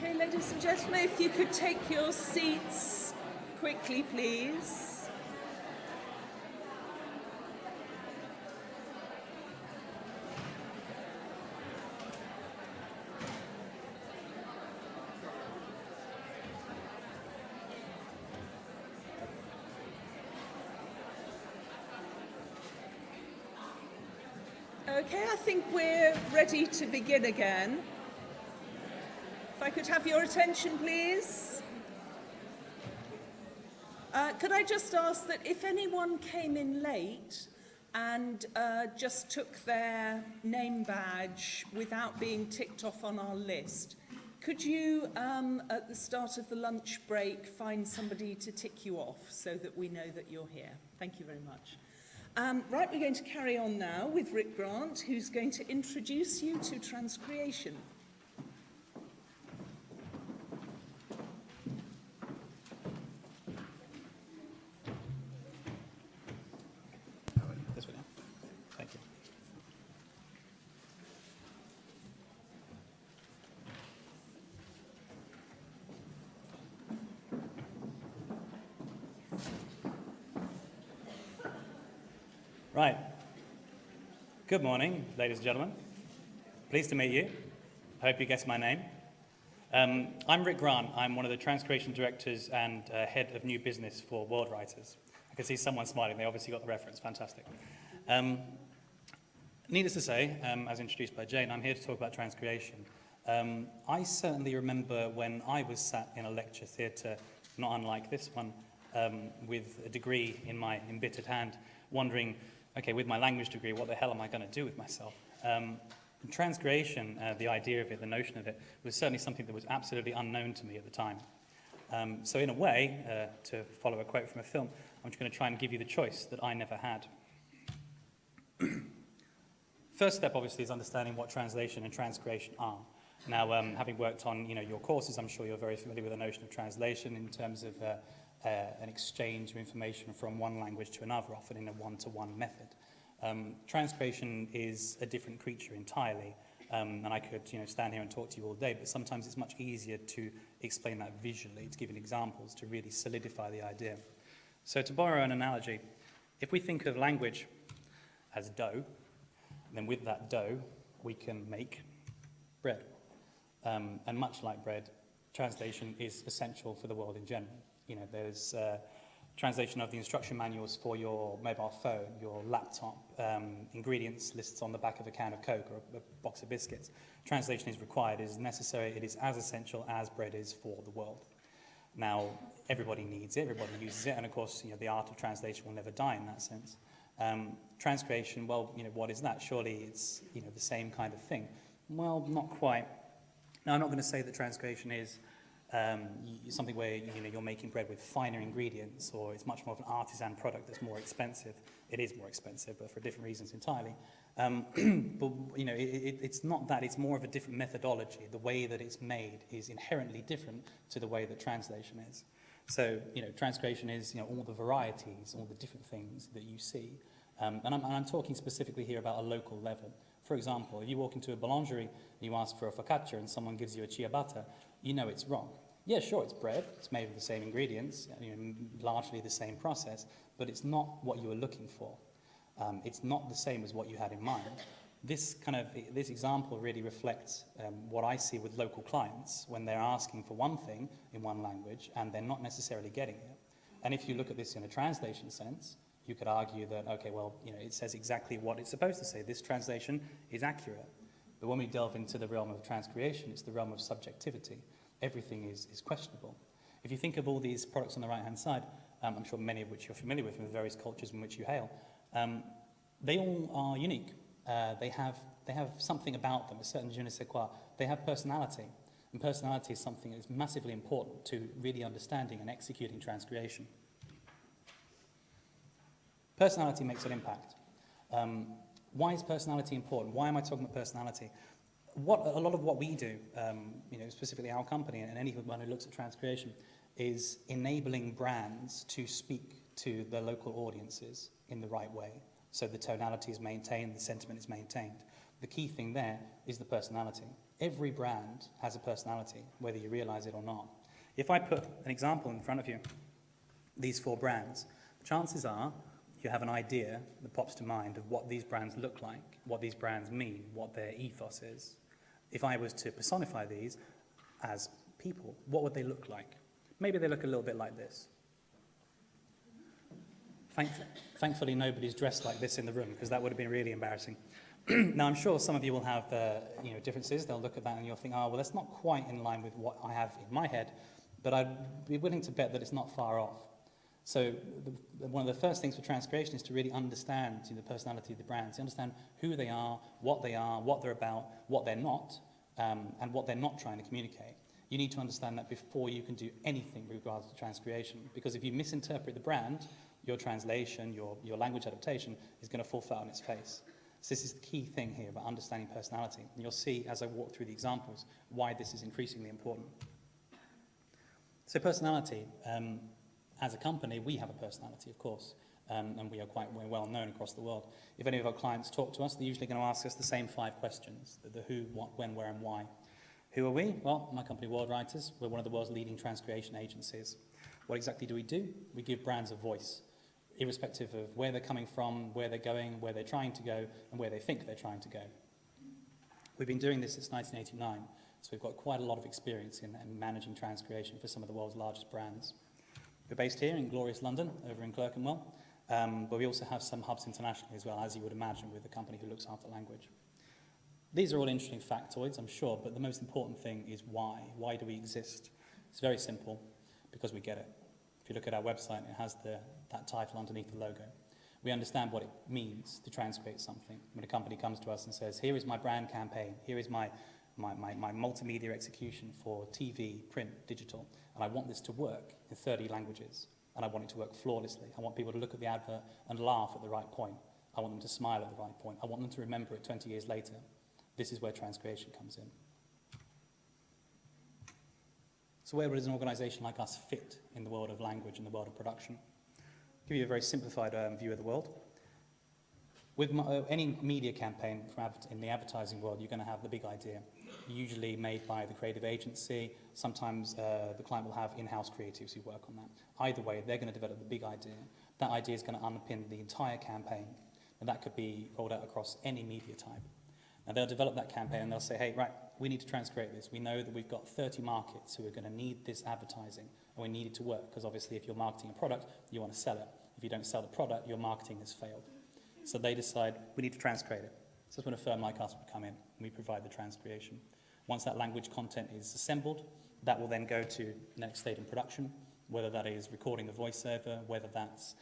Okay, ladies and gentlemen, if you could take your seats quickly, please. Okay, I think we're ready to begin again. If I could have your attention, please. Could I just ask that if anyone came in late and just took their name badge without being ticked off on our list, could you, at the start of the lunch break, find somebody to tick you off so that we know that you're here? Thank you very much. Right, we're going to carry on now with Rick Grant, who's going to introduce you to transcreation. This way now. Thank you. Right. Good morning, ladies and gentlemen. Pleased to meet you. I hope you guessed my name. I'm Rick Grant. I'm one of the transcreation directors and head of new business for World Writers. I can see someone smiling. They obviously got the reference. Fantastic. Needless to say, as introduced by Jane, I'm here to talk about transcreation. I certainly remember when I was sat in a lecture theatre, not unlike this one, with a degree in my embittered hand, wondering, okay, with my language degree, what the hell am I going to do with myself? Transcreation, the idea of it, the notion of it, was certainly something that was absolutely unknown to me at the time. So in a way, to follow a quote from a film, I'm just going to try and give you the choice that I never had. First step, obviously, is understanding what translation and transcreation are. Now, having worked on your courses, I'm sure you're very familiar with the notion of translation in terms of an exchange of information from one language to another, often in a one-to-one method. Transcreation is a different creature entirely, and I could stand here and talk to you all day, but sometimes it's much easier to explain that visually, to give you examples, to really solidify the idea. So to borrow an analogy, if we think of language as dough, then with that dough, we can make bread. And much like bread, translation is essential for the world in general. There's translation of the instruction manuals for your mobile phone, your laptop, ingredients lists on the back of a can of Coke or a box of biscuits. Translation is required, it is necessary, it is as essential as bread is for the world. Now, everybody needs it, everybody uses it, and of course, the art of translation will never die in that sense. Transcreation, well, what is that? Surely it's, the same kind of thing. Well, not quite. Now, I'm not going to say that transcreation is something where you're making bread with finer ingredients, or it's much more of an artisan product that's more expensive. It is more expensive, but for different reasons entirely. But it's not that. It's more of a different methodology. The way that it's made is inherently different to the way that translation is. So transcreation is all the varieties, all the different things that you see. And I'm talking specifically here about a local level. For example, if you walk into a boulangerie and you ask for a focaccia and someone gives you a ciabatta, it's wrong. Yeah, sure, it's bread, it's made with the same ingredients, largely the same process, but it's not what you were looking for. It's not the same as what you had in mind. This example really reflects what I see with local clients when they're asking for one thing in one language and they're not necessarily getting it. And if you look at this in a translation sense, you could argue that, okay, well, it says exactly what it's supposed to say. This translation is accurate. But when we delve into the realm of transcreation, it's the realm of subjectivity. Everything is questionable. If you think of all these products on the right-hand side, I'm sure many of which you're familiar with from the various cultures in which you hail, they all are unique. They have something about them, a certain je ne sais quoi. They have personality. And personality is something that is massively important to really understanding and executing transcreation. Personality makes an impact. Why is personality important? Why am I talking about personality? A lot of what we do, specifically our company and anyone who looks at transcreation, is enabling brands to speak to their local audiences in the right way. So the tonality is maintained, the sentiment is maintained. The key thing there is the personality. Every brand has a personality, whether you realize it or not. If I put an example in front of you, these 4 brands, chances are you have an idea that pops to mind of what these brands look like, what these brands mean, what their ethos is. If I was to personify these as people, what would they look like? Maybe they look a little bit like this. Thankfully, nobody's dressed like this in the room, because that would have been really embarrassing. Now, I'm sure some of you will have differences. They'll look at that and you'll think, oh, well, that's not quite in line with what I have in my head, but I'd be willing to bet that it's not far off. So one of the first things for transcreation is to really understand the personality of the brands, understand who they are, what they're about, what they're not, and what they're not trying to communicate. You need to understand that before you can do anything with regards to transcreation, because if you misinterpret the brand, your translation, your language adaptation is going to fall flat on its face. So this is the key thing here about understanding personality. And you'll see as I walk through the examples why this is increasingly important. So personality, as a company, we have a personality, of course, and we are quite well known across the world. If any of our clients talk to us, they're usually going to ask us the same 5 questions, the who, what, when, where, and why. Who are we? Well, my company, World Writers, we're one of the world's leading transcreation agencies. What exactly do? We give brands a voice, irrespective of where they're coming from, where they're going, where they're trying to go, and where they think they're trying to go. We've been doing this since 1989, so we've got quite a lot of experience in managing transcreation for some of the world's largest brands. We're based here in glorious London, over in Clerkenwell, but we also have some hubs internationally as well, as you would imagine, with a company who looks after language. These are all interesting factoids, I'm sure, but the most important thing is why. Why do we exist? It's very simple, because we get it. If you look at our website, it has that title underneath the logo. We understand what it means to transcreate something. When a company comes to us and says, here is my brand campaign, here is my multimedia execution for TV, print, digital, and I want this to work in 30 languages, and I want it to work flawlessly. I want people to look at the advert and laugh at the right point. I want them to smile at the right point. I want them to remember it 20 years later. This is where transcreation comes in. So where does an organisation like us fit in the world of language and the world of production? I'll give you a very simplified view of the world. With any media campaign in the advertising world, you're going to have the big idea, usually made by the creative agency. Sometimes the client will have in-house creatives who work on that. Either way, they're going to develop the big idea. That idea is going to underpin the entire campaign, and that could be rolled out across any media type. Now, they'll develop that campaign and they'll say, hey, right, we need to transcreate this. We know that we've got 30 markets who are going to need this advertising, and we need it to work, because obviously if you're marketing a product, you want to sell it. If you don't sell the product, your marketing has failed. So they decide, we need to transcreate it. So that's when a firm like us would come in, and we provide the transcreation. Once that language content is assembled, that will then go to the next stage in production, whether that is recording the voiceover, whether that's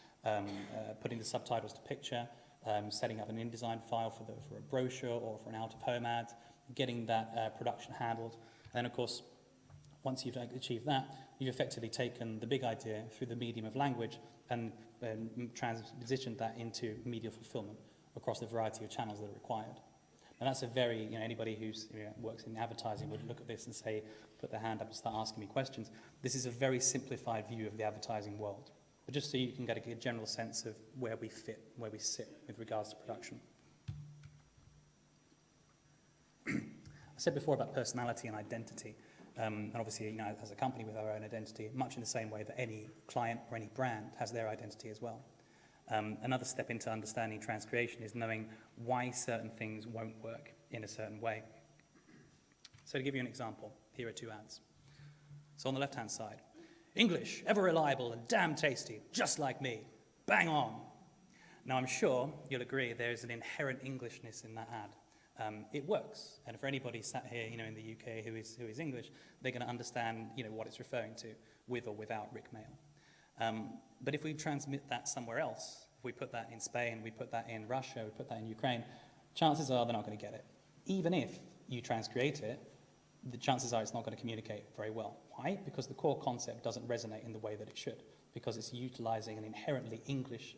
putting the subtitles to picture, setting up an InDesign file for a brochure or for an out-of-home ad, getting that production handled. And then, of course, once you've achieved that, you've effectively taken the big idea through the medium of language and transitioned that into media fulfillment across the variety of channels that are required. And that's a very, anybody who works in advertising would look at this and say, put their hand up and start asking me questions. This is a very simplified view of the advertising world. But just so you can get a general sense of where we fit, where we sit with regards to production. I said before about personality and identity. And obviously, as a company with our own identity, much in the same way that any client or any brand has their identity as well. Another step into understanding transcreation is knowing why certain things won't work in a certain way. So to give you an example, here are 2 ads. So on the left-hand side, English, ever reliable and damn tasty, just like me. Bang on. Now, I'm sure you'll agree there is an inherent Englishness in that ad. It works, and for anybody sat here, in the UK who is English, they're going to understand, what it's referring to, with or without Rick Mail. But if we transmit that somewhere else, if we put that in Spain, we put that in Russia, we put that in Ukraine, chances are they're not going to get it. Even if you transcreate it, the chances are it's not going to communicate very well. Why? Because the core concept doesn't resonate in the way that it should, because it's utilizing an inherently English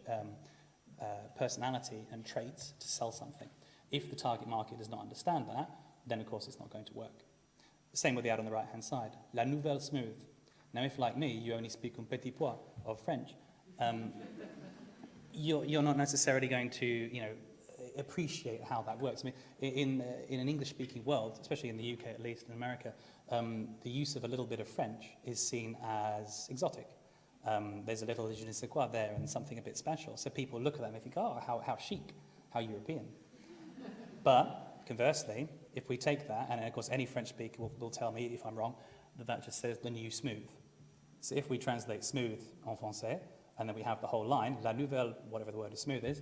personality and traits to sell something. If the target market does not understand that, then of course it's not going to work. Same with the ad on the right-hand side. La nouvelle smooth. Now, if like me, you only speak un petit peu of French, you're not necessarily going to, appreciate how that works. I mean, in an English-speaking world, especially in the UK at least, in America, the use of a little bit of French is seen as exotic. There's a little je ne sais quoi there and something a bit special. So people look at that and they think, oh, how chic, how European. But conversely, if we take that, and of course any French speaker will tell me if I'm wrong, that just says the new smooth. So if we translate smooth en français, and then we have the whole line, la nouvelle, whatever the word is smooth is,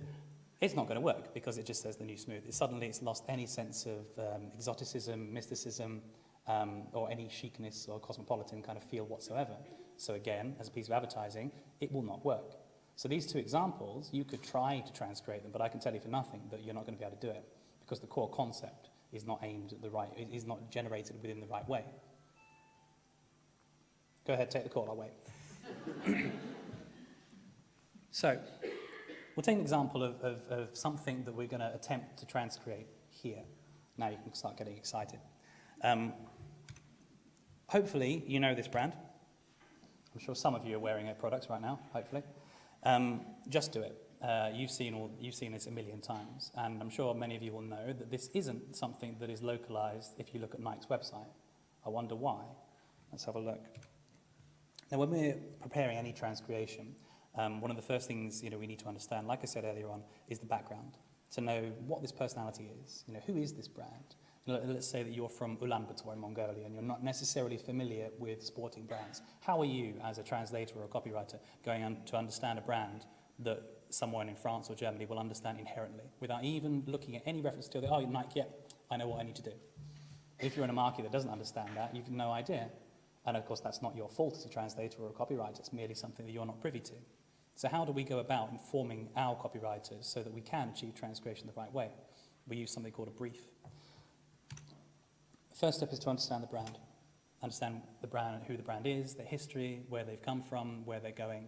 it's not going to work because it just says the new smooth. Suddenly it's lost any sense of exoticism, mysticism, or any chicness or cosmopolitan kind of feel whatsoever. So again, as a piece of advertising, it will not work. So these two examples, you could try to transcreate them, but I can tell you for nothing that you're not going to be able to do it because the core concept is not aimed at the right, is not generated within the right way. Go ahead, take the call, I'll wait. So, we'll take an example of something that we're going to attempt to transcreate here. Now you can start getting excited. Hopefully, you know this brand. I'm sure some of you are wearing our products right now, hopefully. Just do it. You've seen this a million times, and I'm sure many of you will know that this isn't something that is localized if you look at Nike's website. I wonder why. Let's have a look. Now, when we're preparing any transcreation, one of the first things we need to understand, like I said earlier on, is the background. To know what this personality is. Who is this brand? Let's say that you're from Ulaanbaatar in Mongolia and you're not necessarily familiar with sporting brands. How are you, as a translator or a copywriter, going to understand a brand that someone in France or Germany will understand inherently, without even looking at any reference to it? Oh, Nike, yeah, I know what I need to do. If you're in a market that doesn't understand that, you've no idea. And of course, that's not your fault as a translator or a copywriter. It's merely something that you're not privy to. So how do we go about informing our copywriters so that we can achieve transcreation the right way? We use something called a brief. The first step is to understand the brand. Understand the brand, who the brand is, their history, where they've come from, where they're going,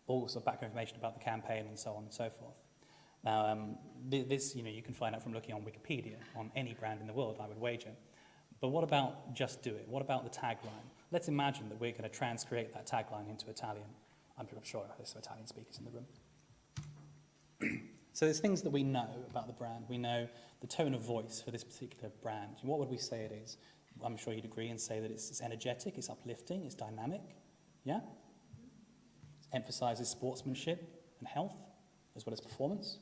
all sort of background information about the campaign and so on and so forth. Now, this you can find out from looking on Wikipedia on any brand in the world, I would wager. But what about just do it? What about the tagline? Let's imagine that we're going to transcreate that tagline into Italian. I'm sure there's some Italian speakers in the room. So there's things that we know about the brand. We know the tone of voice for this particular brand. What would we say it is? I'm sure you'd agree and say that it's energetic, it's uplifting, it's dynamic. Yeah? It emphasizes sportsmanship and health, as well as performance.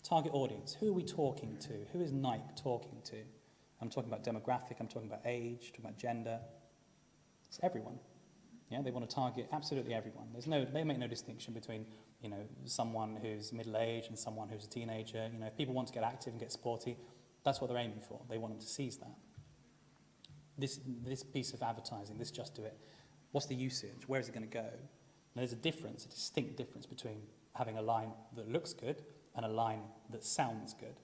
Target audience. Who are we talking to? Who is Nike talking to? I'm talking about demographic, I'm talking about age, talking about gender. It's everyone. Yeah, they want to target absolutely everyone. They make no distinction between, someone who's middle-aged and someone who's a teenager. If people want to get active and get sporty, that's what they're aiming for. They want them to seize that. This piece of advertising, this Just Do It, what's the usage? Where is it going to go? And there's a distinct difference between having a line that looks good and a line that sounds good.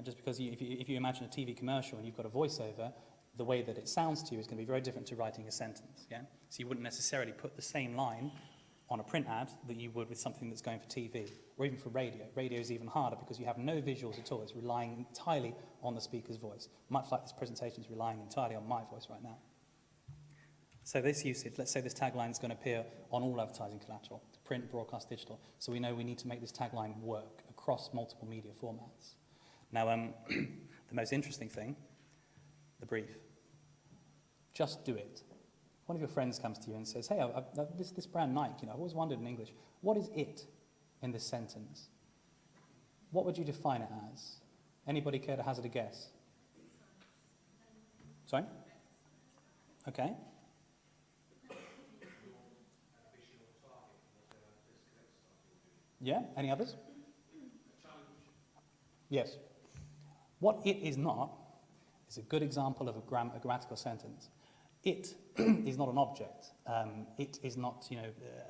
Just because if you imagine a TV commercial and you've got a voiceover, the way that it sounds to you is going to be very different to writing a sentence. Yeah? So you wouldn't necessarily put the same line on a print ad that you would with something that's going for TV, or even for radio. Radio is even harder because you have no visuals at all. It's relying entirely on the speaker's voice, much like this presentation is relying entirely on my voice right now. So this usage, let's say this tagline is going to appear on all advertising collateral, print, broadcast, digital. So we know we need to make this tagline work across multiple media formats. Now, the most interesting thing, the brief. Just do it. If one of your friends comes to you and says, hey, this brand Nike, I've always wondered in English, what is it in this sentence? What would you define it as? Anybody care to hazard a guess? Sorry? Okay. Yeah, any others? Yes. What it is not is a good example of a grammatical sentence. It is not an object. It is not,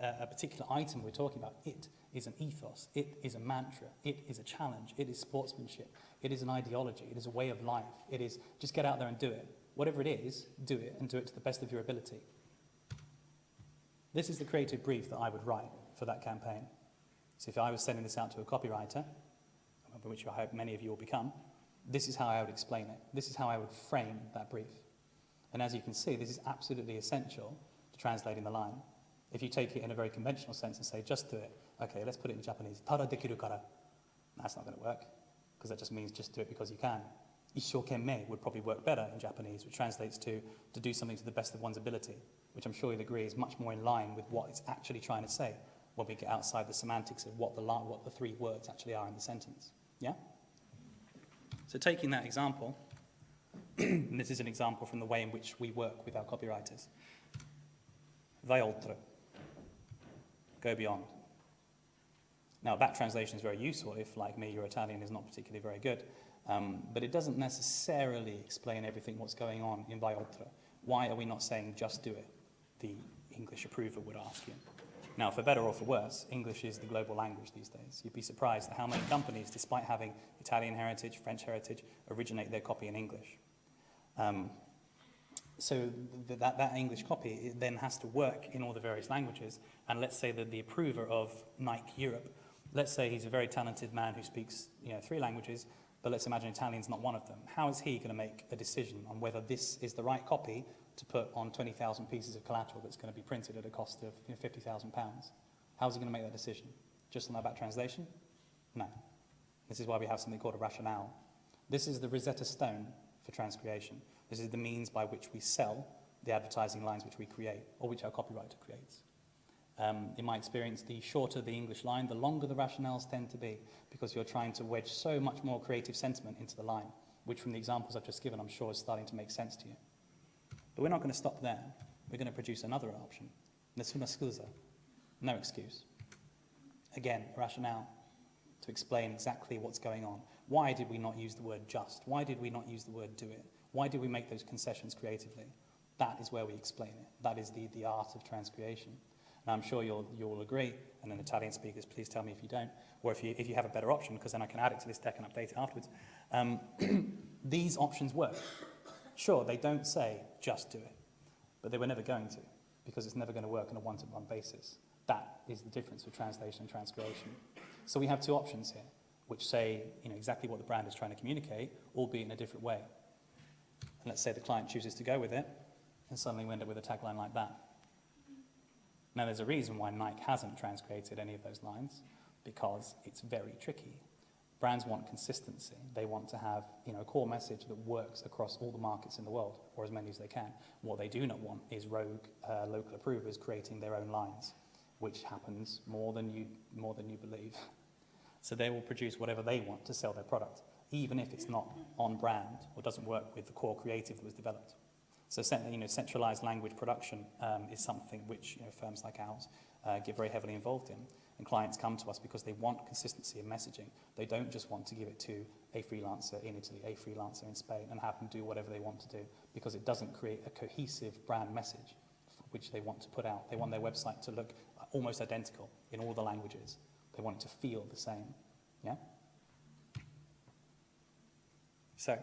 a particular item we're talking about. It is an ethos. It is a mantra. It is a challenge. It is sportsmanship. It is an ideology. It is a way of life. It is just get out there and do it. Whatever it is, do it, and do it to the best of your ability. This is the creative brief that I would write for that campaign. So if I was sending this out to a copywriter, which I hope many of you will become, this is how I would explain it. This is how I would frame that brief. And as you can see, this is absolutely essential to translating the line. If you take it in a very conventional sense and say, just do it, okay, let's put it in Japanese. Tara dekiru kara. That's not going to work. because that just means just do it because you can. Ishokenmei would probably work better in Japanese, which translates to do something to the best of one's ability, which I'm sure you'll agree is much more in line with what it's actually trying to say when we get outside the semantics of what the three words actually are in the sentence. Yeah? So taking that example, and this is an example from the way in which we work with our copywriters. Vai oltre. Go beyond. Now, that translation is very useful if, like me, your Italian is not particularly very good, but it doesn't necessarily explain everything what's going on in vai oltre. Why are we not saying just do it? The English approver would ask you. Now, for better or for worse, English is the global language these days. You'd be surprised at how many companies, despite having Italian heritage, French heritage, originate their copy in English. So that English copy it then has to work in all the various languages. And let's say that the approver of Nike Europe, let's say he's a very talented man who speaks 3 languages, but let's imagine Italian's not one of them. How is he going to make a decision on whether this is the right copy to put on 20,000 pieces of collateral that's going to be printed at a cost of £50,000? How is he going to make that decision? Just on that back translation? No. This is why we have something called a rationale. This is the Rosetta Stone for transcreation. This is the means by which we sell the advertising lines which we create, or which our copywriter creates. In my experience, the shorter the English line, the longer the rationales tend to be, because you're trying to wedge so much more creative sentiment into the line, which from the examples I've just given, I'm sure is starting to make sense to you. But we're not going to stop there. We're going to produce another option. Nessuna scusa. No excuse. Again, rationale to explain exactly what's going on. Why did we not use the word just? Why did we not use the word do it? Why did we make those concessions creatively? That is where we explain it. That is the art of transcreation. And I'm sure you'll agree, and then Italian speakers, please tell me if you don't, or if you have a better option, because then I can add it to this deck and update it afterwards. These options work. Sure, they don't say, just do it, but they were never going to, because it's never going to work on a one-to-one basis. That is the difference with translation and transcreation. So we have 2 options here, which say exactly what the brand is trying to communicate, albeit in a different way. And let's say the client chooses to go with it, and suddenly we end up with a tagline like that. Now, there's a reason why Nike hasn't transcreated any of those lines, because it's very tricky. Brands want consistency. They want to have a core message that works across all the markets in the world, or as many as they can. What they do not want is rogue local approvers creating their own lines, which happens more than you believe. So they will produce whatever they want to sell their product, even if it's not on brand or doesn't work with the core creative that was developed. So centralized language production is something which firms like ours get very heavily involved in. And clients come to us because they want consistency in messaging. They don't just want to give it to a freelancer in Italy, a freelancer in Spain, and have them do whatever they want to do, because it doesn't create a cohesive brand message which they want to put out. They want their website to look almost identical in all the languages. They want it to feel the same. Yeah? So,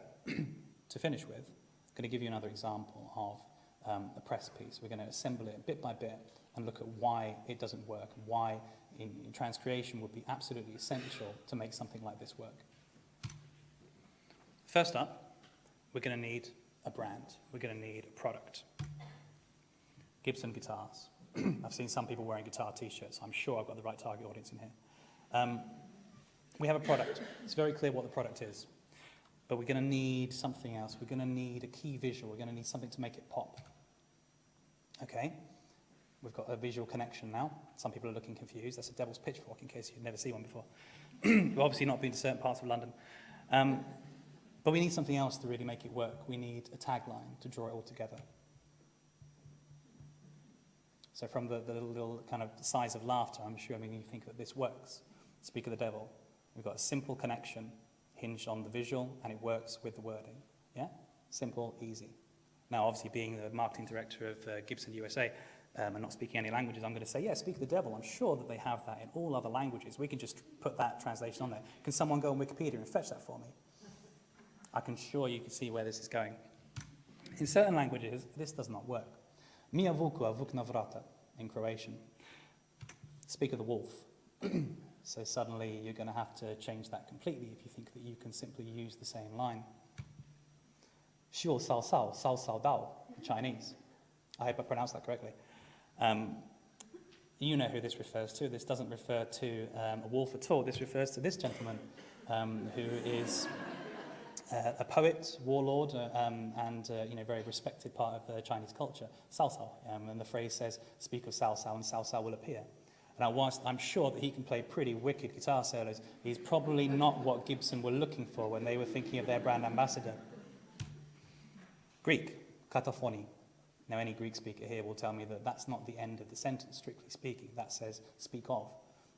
to finish with, I'm going to give you another example of a press piece. We're going to assemble it bit by bit and look at why it doesn't work, and why in transcreation would be absolutely essential to make something like this work. First up, we're going to need a brand. We're going to need a product. Gibson guitars. I've seen some people wearing guitar t-shirts. So I'm sure I've got the right target audience in here. We have a product. It's very clear what the product is. But we're going to need something else. We're going to need a key visual. We're going to need something to make it pop. Okay? We've got a visual connection now. Some people are looking confused. That's a devil's pitchfork, in case you've never seen one before. We've obviously not been to certain parts of London. But we need something else to really make it work. We need a tagline to draw it all together. So from the little kind of size of laughter, I'm sure you think that this works. Speak of the devil. We've got a simple connection hinged on the visual, and it works with the wording. Yeah? Simple, easy. Now, obviously, being the marketing director of Gibson USA, and not speaking any languages, I'm going to say, yeah, speak of the devil. I'm sure that they have that in all other languages. We can just put that translation on there. Can someone go on Wikipedia and fetch that for me? I can sure you can see where this is going. In certain languages, this does not work. Mia vuku a vuk navrata in Croatian. Speak of the wolf. So suddenly you're going to have to change that completely if you think that you can simply use the same line. Xiu sao sao, sao sao dao, in Chinese. I hope I pronounced that correctly. You know who this refers to. This doesn't refer to a wolf at all. This refers to this gentleman, who is a poet, warlord, and very respected part of the Chinese culture, Cao Cao. And the phrase says, "Speak of Cao Cao, and Cao Cao will appear." Now, whilst I'm sure that he can play pretty wicked guitar solos, he's probably not what Gibson were looking for when they were thinking of their brand ambassador. Greek, kataphony. Now, any Greek speaker here will tell me that that's not the end of the sentence, strictly speaking. That says, speak of.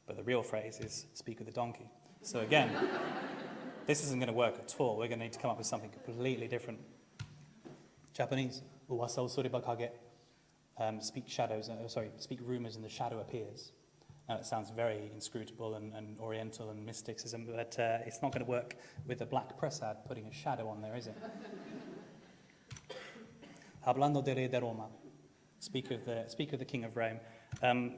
But the real phrase is, speak of the donkey. So again, this isn't going to work at all. We're going to need to come up with something completely different. Japanese, uwasa usuriba kage. Speak rumours and the shadow appears. Now, it sounds very inscrutable and oriental and mysticism, but it's not going to work with a black press ad putting a shadow on there, is it? Hablando de rey de Roma. Speak of the King of Rome.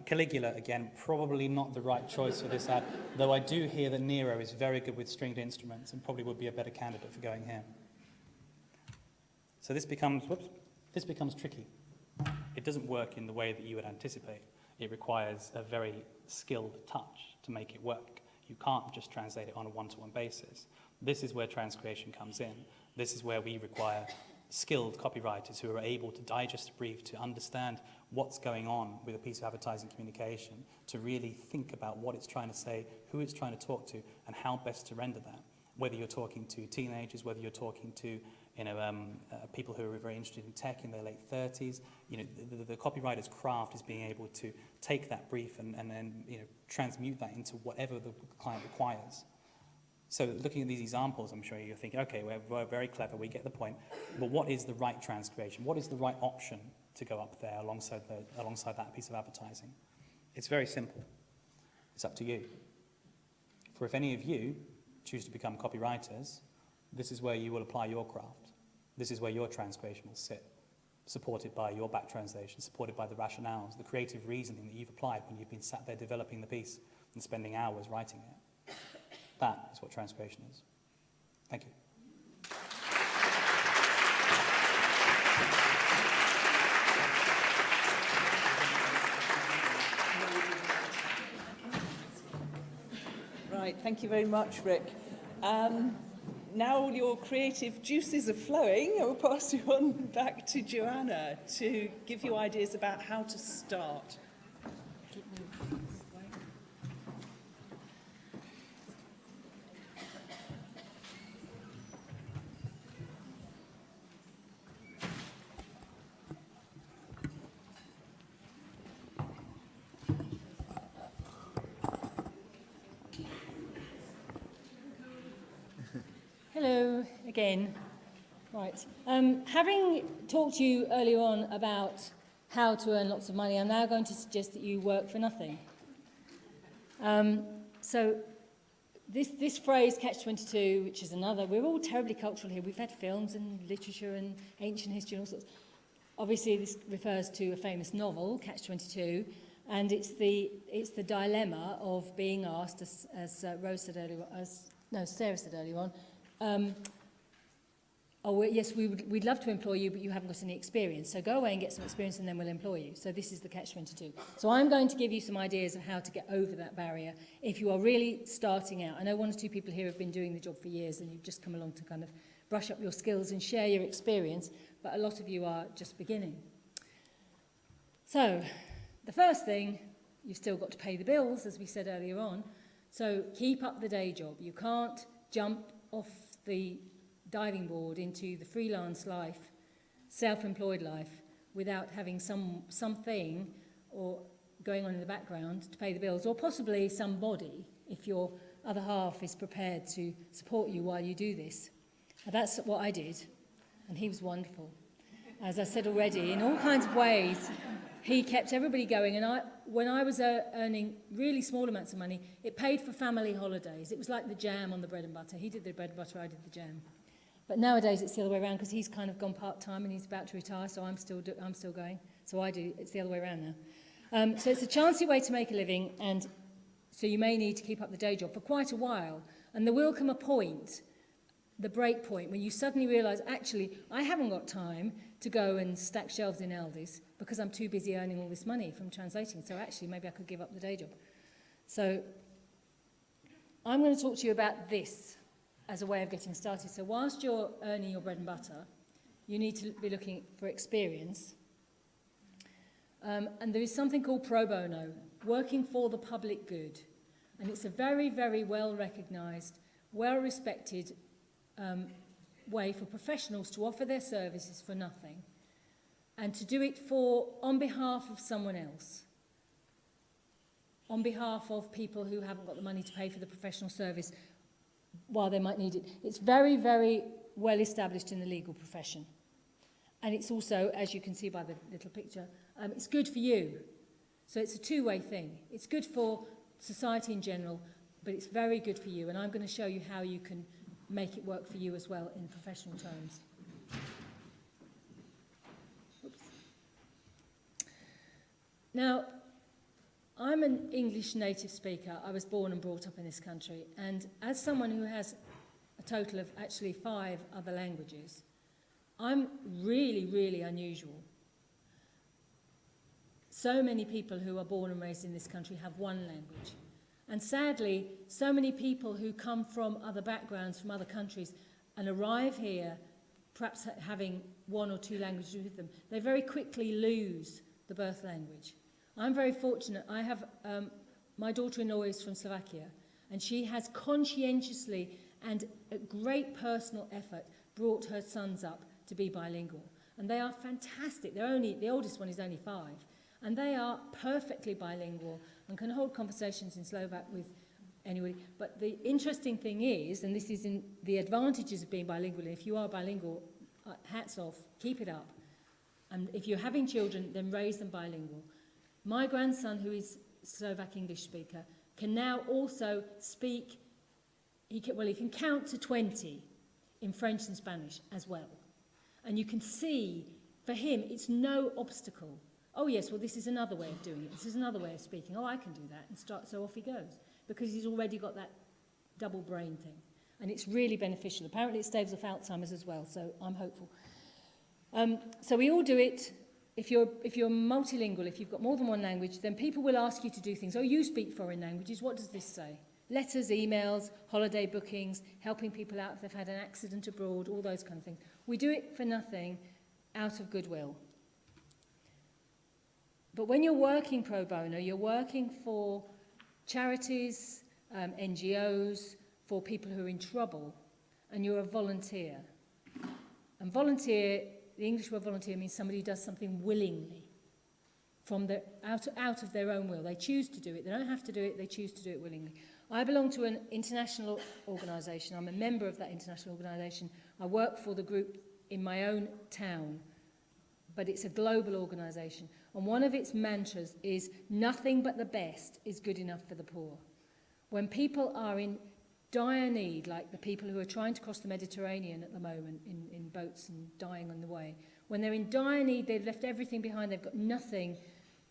Caligula, again, probably not the right choice for this ad, though I do hear that Nero is very good with stringed instruments and probably would be a better candidate for going here. So this becomes tricky. It doesn't work in the way that you would anticipate. It requires a very skilled touch to make it work. You can't just translate it on a one-to-one basis. This is where transcreation comes in. This is where we require skilled copywriters who are able to digest a brief, to understand what's going on with a piece of advertising communication, to really think about what it's trying to say, who it's trying to talk to, and how best to render that. Whether you're talking to teenagers, whether you're talking to people who are very interested in tech in their late 30s, the copywriter's craft is being able to take that brief and transmute that into whatever the client requires. So looking at these examples, I'm sure you're thinking, okay, we're very clever, we get the point, but what is the right transcreation? What is the right option to go up there alongside that piece of advertising? It's very simple. It's up to you. For if any of you choose to become copywriters, this is where you will apply your craft. This is where your transcreation will sit, supported by your back translation, supported by the rationales, the creative reasoning that you've applied when you've been sat there developing the piece and spending hours writing it. That is what transcreation is. Thank you. Right, thank you very much, Rick. Now all your creative juices are flowing, I will pass you on back to Joanna to give you ideas about how to start. Hello again. Right. Having talked to you earlier on about how to earn lots of money, I'm now going to suggest that you work for nothing. So this phrase, catch-22, which is another, we're all terribly cultural here. We've had films and literature and ancient history and all sorts. Obviously, this refers to a famous novel, Catch-22, and it's the dilemma of being asked, as Sarah said earlier on, yes, we'd love to employ you, but you haven't got any experience. So go away and get some experience and then we'll employ you. So this is the catch-22. So I'm going to give you some ideas of how to get over that barrier if you are really starting out. I know one or two people here have been doing the job for years and you've just come along to kind of brush up your skills and share your experience, but a lot of you are just beginning. So the first thing, you've still got to pay the bills, as we said earlier on. So keep up the day job. You can't jump off the diving board into the freelance life, self-employed life, without having something or going on in the background to pay the bills, or possibly somebody, if your other half is prepared to support you while you do this. And that's what I did, and he was wonderful. As I said already, in all kinds of ways, he kept everybody going, and when I was earning really small amounts of money, it paid for family holidays. It was like the jam on the bread and butter. He did the bread and butter, I did the jam. But nowadays it's the other way around because he's kind of gone part-time and he's about to retire, so I'm still going. So it's the other way around now. So it's a chancy way to make a living, and so you may need to keep up the day job for quite a while. And there will come a point, the break point, when you suddenly realise, actually, I haven't got time to go and stack shelves in Aldi's because I'm too busy earning all this money from translating. So actually, maybe I could give up the day job. So I'm going to talk to you about this as a way of getting started. So whilst you're earning your bread and butter, you need to be looking for experience. And there is something called pro bono, working for the public good. And it's a very, very well-recognised, well-respected way for professionals to offer their services for nothing and to do it on behalf of someone else, on behalf of people who haven't got the money to pay for the professional service while they might need it. It's very, very well established in the legal profession. And it's also, as you can see by the little picture, it's good for you. So it's a two-way thing. It's good for society in general, but it's very good for you. And I'm going to show you how you can make it work for you as well in professional terms. Oops. Now, I'm an English native speaker. I was born and brought up in this country. And as someone who has a total of actually 5 other languages, I'm really, really unusual. So many people who are born and raised in this country have one language. And sadly, so many people who come from other backgrounds, from other countries, and arrive here, perhaps having 1 or 2 languages with them, they very quickly lose the birth language. I'm very fortunate. I have, my daughter-in-law is from Slovakia, and she has conscientiously and at great personal effort brought her sons up to be bilingual. And they are fantastic. The oldest one is only 5. And they are perfectly bilingual and can hold conversations in Slovak with anybody. But the interesting thing is, and this is in the advantages of being bilingual, if you are bilingual, hats off, keep it up. And if you're having children, then raise them bilingual. My grandson, who is Slovak English speaker, can now also speak, he can count to 20 in French and Spanish as well. And you can see, for him, it's no obstacle. Oh yes, well this is another way of doing it. This is another way of speaking. Oh, I can do that. And so off he goes. Because he's already got that double brain thing. And it's really beneficial. Apparently it staves off Alzheimer's as well, so I'm hopeful. So we all do it. If you're multilingual, if you've got more than one language, then people will ask you to do things. Oh, you speak foreign languages. What does this say? Letters, emails, holiday bookings, helping people out if they've had an accident abroad, all those kind of things. We do it for nothing, out of goodwill. But when you're working pro bono, you're working for charities, NGOs, for people who are in trouble, and you're a volunteer. And volunteer, the English word volunteer means somebody who does something willingly, from out of their own will. They choose to do it. They don't have to do it. They choose to do it willingly. I belong to an international organisation. I'm a member of that international organisation. I work for the group in my own town, but it's a global organisation. And one of its mantras is, nothing but the best is good enough for the poor. When people are in dire need, like the people who are trying to cross the Mediterranean at the moment in boats and dying on the way, when they're in dire need, they've left everything behind, they've got nothing,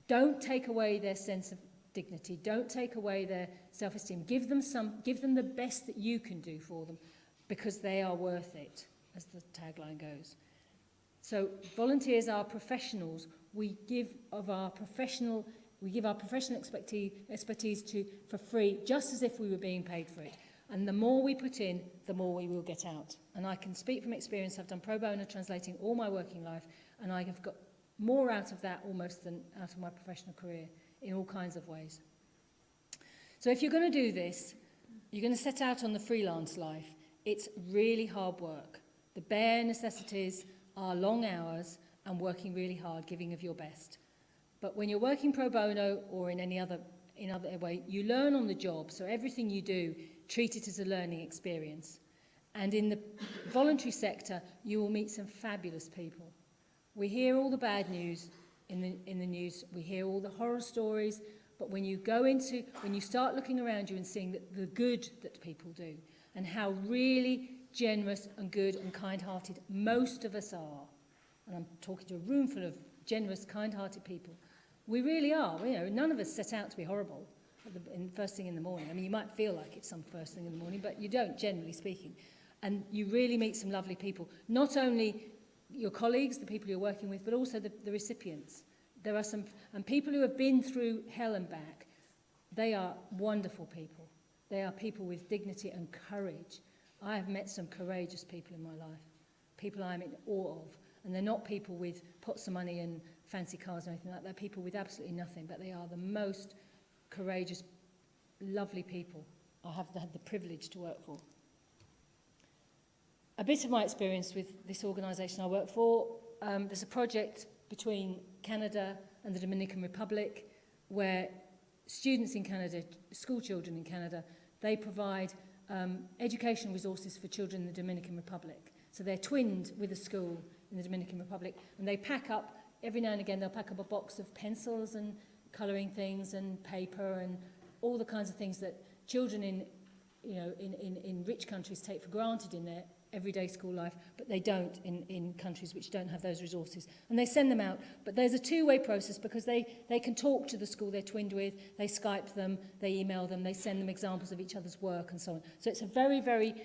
don't take away their sense of dignity, don't take away their self-esteem. Give them the best that you can do for them, because they are worth it, as the tagline goes. So volunteers are professionals. We give our professional expertise for free, just as if we were being paid for it. And the more we put in, the more we will get out. And I can speak from experience. I've done pro bono translating all my working life, and I have got more out of that almost than out of my professional career in all kinds of ways. So if you're going to do this, you're going to set out on the freelance life. It's really hard work. The bare necessities are long hours and working really hard, giving of your best. But when you're working pro bono or in any other way, you learn on the job. So everything you do, treat it as a learning experience. And in the voluntary sector, you will meet some fabulous people. We hear all the bad news in the news. We hear all the horror stories. But when you start looking around you and seeing the good that people do, and how really generous and good and kind-hearted most of us are, and I'm talking to a room full of generous, kind-hearted people, we really are. You know, none of us set out to be horrible first thing in the morning. I mean, you might feel like it's some first thing in the morning, but you don't, generally speaking. And you really meet some lovely people. Not only your colleagues, the people you're working with, but also the recipients. There are and people who have been through hell and back, they are wonderful people. They are people with dignity and courage. I have met some courageous people in my life, people I'm in awe of. And they're not people with pots of money and fancy cars or anything like that. They're people with absolutely nothing, but they are the most courageous, lovely people I have had the privilege to work for. A bit of my experience with this organisation I work for, there's a project between Canada and the Dominican Republic where students in Canada, school children in Canada, they provide educational resources for children in the Dominican Republic. So they're twinned with a school in the Dominican Republic, and they pack up, every now and again, they'll pack up a box of pencils and colouring things and paper and all the kinds of things that children in rich countries take for granted in their everyday school life, but they don't in countries which don't have those resources. And they send them out, but there's a two-way process because they can talk to the school they're twinned with, they Skype them, they email them, they send them examples of each other's work and so on. So it's a very, very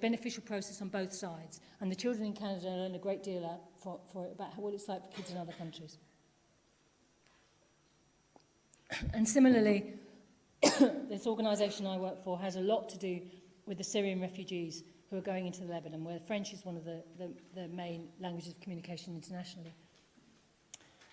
beneficial process on both sides. And the children in Canada learn a great deal for it about what it's like for kids in other countries. And similarly, this organisation I work for has a lot to do with the Syrian refugees who are going into Lebanon, where French is one of the main languages of communication internationally.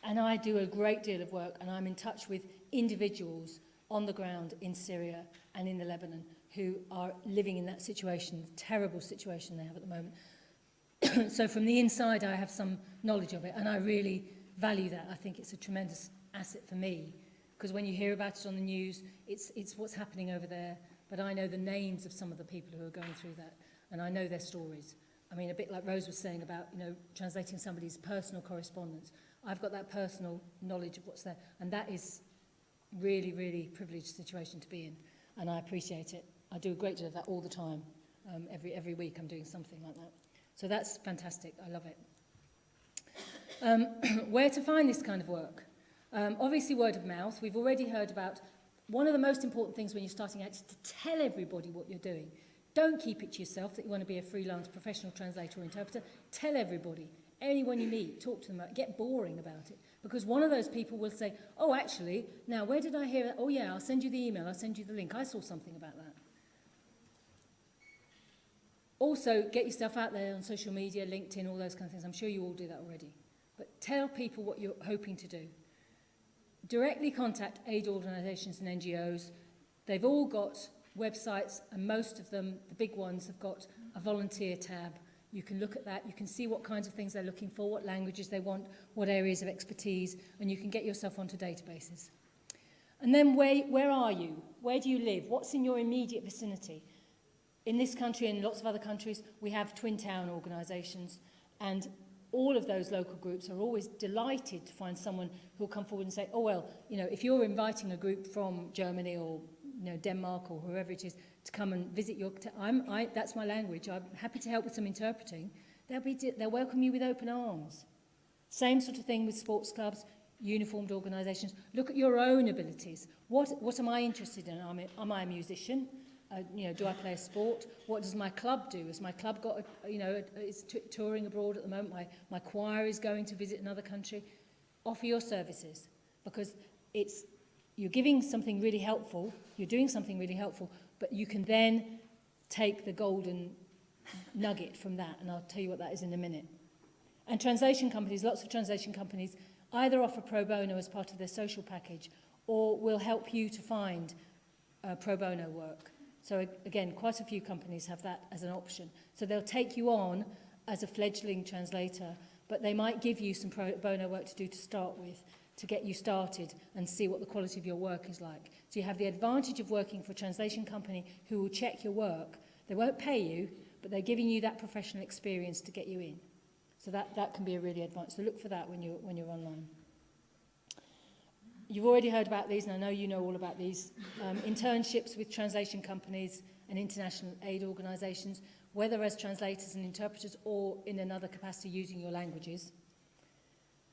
And I do a great deal of work, and I'm in touch with individuals on the ground in Syria and in the Lebanon who are living in that situation, the terrible situation they have at the moment. So from the inside, I have some knowledge of it, and I really value that. I think it's a tremendous asset for me, because when you hear about it on the news, it's what's happening over there, but I know the names of some of the people who are going through that, and I know their stories. I mean, a bit like Rose was saying about, translating somebody's personal correspondence. I've got that personal knowledge of what's there, and that is really, really privileged situation to be in, and I appreciate it. I do a great deal of that all the time. Every week I'm doing something like that. So that's fantastic. I love it. Where to find this kind of work? Obviously, word of mouth. We've already heard about one of the most important things when you're starting out is to tell everybody what you're doing. Don't keep it to yourself that you want to be a freelance professional translator or interpreter. Tell everybody. Anyone you meet, talk to them about it. Get boring about it. Because one of those people will say, oh, actually, now, where did I hear that? Oh, yeah, I'll send you the email. I'll send you the link. I saw something about that. Also, get yourself out there on social media, LinkedIn, all those kind of things. I'm sure you all do that already. But tell people what you're hoping to do. Directly contact aid organisations and NGOs. They've all got websites, and most of them, the big ones, have got a volunteer tab. You can look at that. You can see what kinds of things they're looking for, what languages they want, what areas of expertise, and you can get yourself onto databases. And then where are you? Where do you live? What's in your immediate vicinity? In this country and lots of other countries, we have twin town organisations, and all of those local groups are always delighted to find someone who will come forward and say, oh, well, if you're inviting a group from Germany or Denmark or whoever it is to come and visit your... that's my language. I'm happy to help with some interpreting. They'll welcome you with open arms. Same sort of thing with sports clubs, uniformed organisations. Look at your own abilities. What am I interested in? Am I a musician? Do I play a sport? What does my club do? Has my club got, is touring abroad at the moment? My choir is going to visit another country. Offer your services, because you're giving something really helpful, you're doing something really helpful, but you can then take the golden nugget from that, and I'll tell you what that is in a minute. And translation companies, lots of translation companies, either offer pro bono as part of their social package, or will help you to find pro bono work. So again, quite a few companies have that as an option. So they'll take you on as a fledgling translator, but they might give you some pro bono work to do to start with, to get you started and see what the quality of your work is like. So you have the advantage of working for a translation company who will check your work. They won't pay you, but they're giving you that professional experience to get you in. So that can be a really advantage. So look for that when you're online. You've already heard about these, and I know you know all about these. Internships with translation companies and international aid organisations, whether as translators and interpreters or in another capacity using your languages.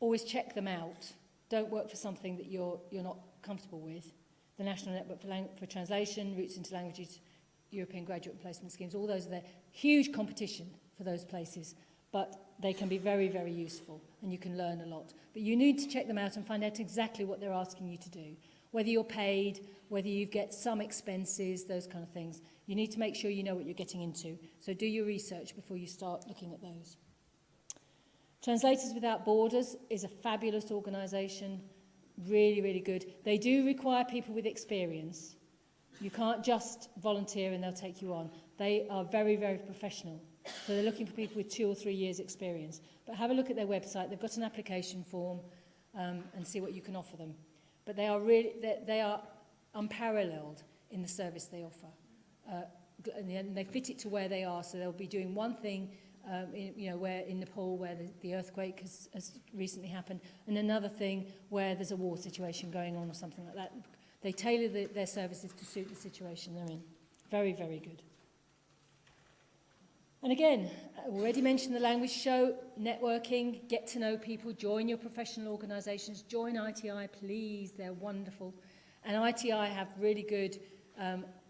Always check them out. Don't work for something that you're not comfortable with. The National Network for Translation, Routes into Languages, European Graduate Placement Schemes, all those are there. Huge competition for those places, but they can be very, very useful, and you can learn a lot. But you need to check them out and find out exactly what they're asking you to do. Whether you're paid, whether you get some expenses, those kind of things. You need to make sure you know what you're getting into. So do your research before you start looking at those. Translators Without Borders is a fabulous organisation, really, really good. They do require people with experience. You can't just volunteer and they'll take you on. They are very, very professional. So they're looking for people with 2 or 3 years experience. But have a look at their website. They've got an application form and see what you can offer them. But they are unparalleled in the service they offer. And they fit it to where they are. So they'll be doing one thing, where in Nepal where the earthquake has recently happened, and another thing where there's a war situation going on or something like that. They tailor their services to suit the situation they're in. Very, very good. And again, I already mentioned the language show, networking, get to know people, join your professional organisations, join ITI, please, they're wonderful. And ITI have really good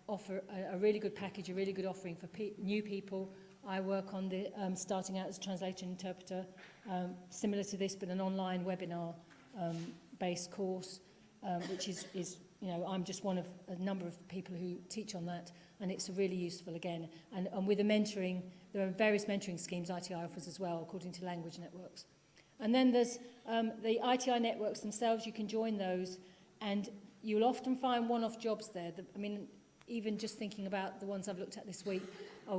offer, a really good package, a really good offering for new people. I work on the starting out as a translator and interpreter, similar to this, but an online webinar based course, which is I'm just one of a number of people who teach on that, and it's really useful again. And with the mentoring, there are various mentoring schemes ITI offers as well, according to language networks. And then there's the ITI networks themselves. You can join those, and you'll often find one-off jobs there. Even just thinking about the ones I've looked at this week,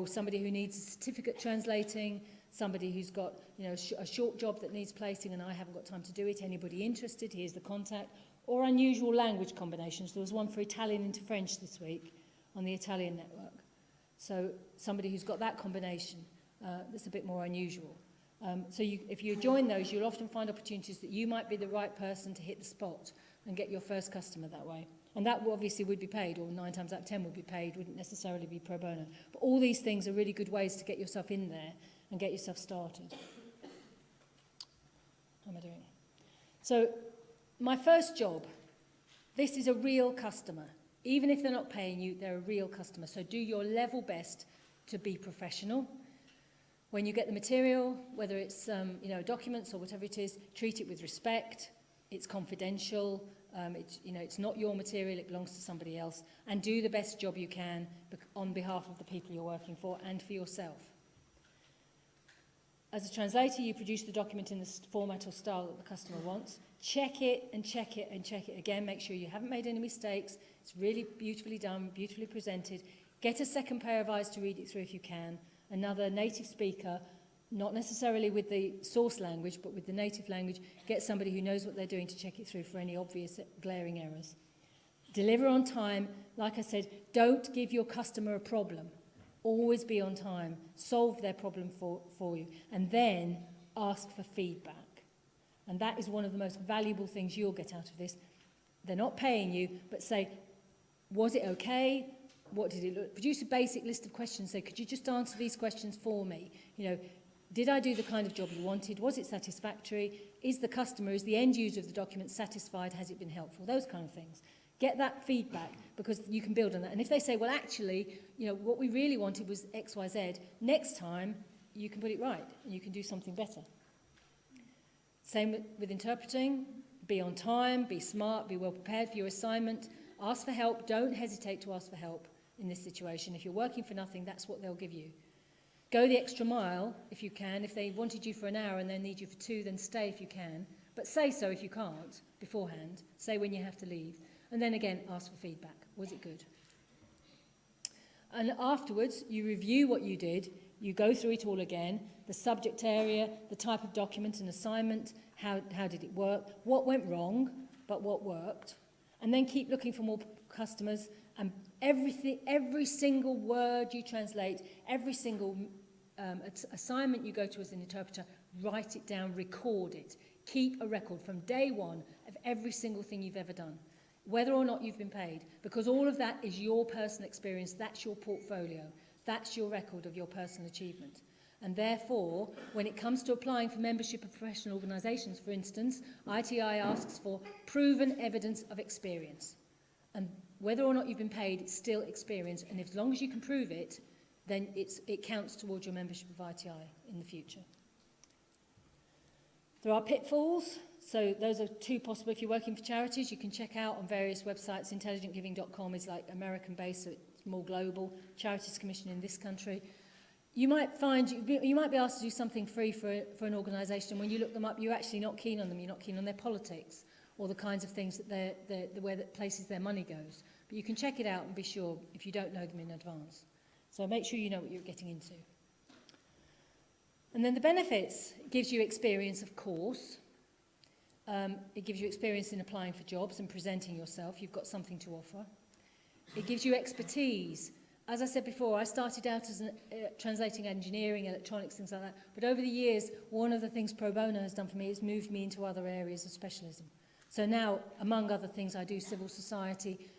somebody who needs a certificate translating, somebody who's got a short job that needs placing and I haven't got time to do it. Anybody interested? Here's the contact. Or unusual language combinations. There was one for Italian into French this week on the Italian network. So somebody who's got that combination that's a bit more unusual. If you join those, you'll often find opportunities that you might be the right person to hit the spot and get your first customer that way. And that obviously would be paid, or 9 times out of 10 would be paid, wouldn't necessarily be pro bono. But all these things are really good ways to get yourself in there and get yourself started. How am I doing? So, my first job, this is a real customer. Even if they're not paying you, they're a real customer. So do your level best to be professional. When you get the material, whether it's documents or whatever it is, treat it with respect. It's confidential. It's not your material, it belongs to somebody else, and do the best job you can on behalf of the people you're working for and for yourself. As a translator, you produce the document in the format or style that the customer wants. Check it and check it and check it again. Make sure you haven't made any mistakes. It's really beautifully done, beautifully presented. Get a second pair of eyes to read it through if you can. Another native speaker, not necessarily with the source language, but with the native language, get somebody who knows what they're doing to check it through for any obvious glaring errors. Deliver on time. Like I said, don't give your customer a problem. Always be on time. Solve their problem for you. And then ask for feedback. And that is one of the most valuable things you'll get out of this. They're not paying you, but say, was it okay? What did it look? Produce a basic list of questions. Say, could you just answer these questions for me? Did I do the kind of job you wanted? Was it satisfactory? Is the end user of the document satisfied? Has it been helpful? Those kind of things. Get that feedback because you can build on that. And if they say, well, actually, what we really wanted was X, Y, Z, next time you can put it right and you can do something better. Same with interpreting. Be on time, be smart, be well prepared for your assignment. Ask for help. Don't hesitate to ask for help in this situation. If you're working for nothing, that's what they'll give you. Go the extra mile if you can. If they wanted you for an hour and they need you for 2, then stay if you can. But say so if you can't beforehand. Say when you have to leave. And then again, ask for feedback. Was it good? And afterwards, you review what you did. You go through it all again. The subject area, the type of document and assignment, how did it work? What went wrong, but what worked? And then keep looking for more customers. And every single word you translate, every single assignment you go to as an interpreter, write it down, record it. Keep a record from day one of every single thing you've ever done, whether or not you've been paid, because all of that is your personal experience, that's your portfolio, that's your record of your personal achievement. And therefore, when it comes to applying for membership of professional organisations, for instance, ITI asks for proven evidence of experience. And whether or not you've been paid, it's still experience, and as long as you can prove it, then it counts towards your membership of ITI in the future. There are pitfalls. So those are two possible. If you're working for charities, you can check out on various websites. Intelligentgiving.com is like American-based, so it's more global. Charities Commission in this country. You might find, you might be asked to do something free for an organisation, and when you look them up, you're actually not keen on them. You're not keen on their politics or the kinds of things that the way that places their money goes. But you can check it out and be sure if you don't know them in advance. So make sure you know what you're getting into. And then the benefits, it gives you experience, of course. It gives you experience in applying for jobs and presenting yourself. You've got something to offer. It gives you expertise. As I said before, I started out as translating engineering, electronics, things like that. But over the years, one of the things pro bono has done for me is moved me into other areas of specialism. So now, among other things, I do civil society,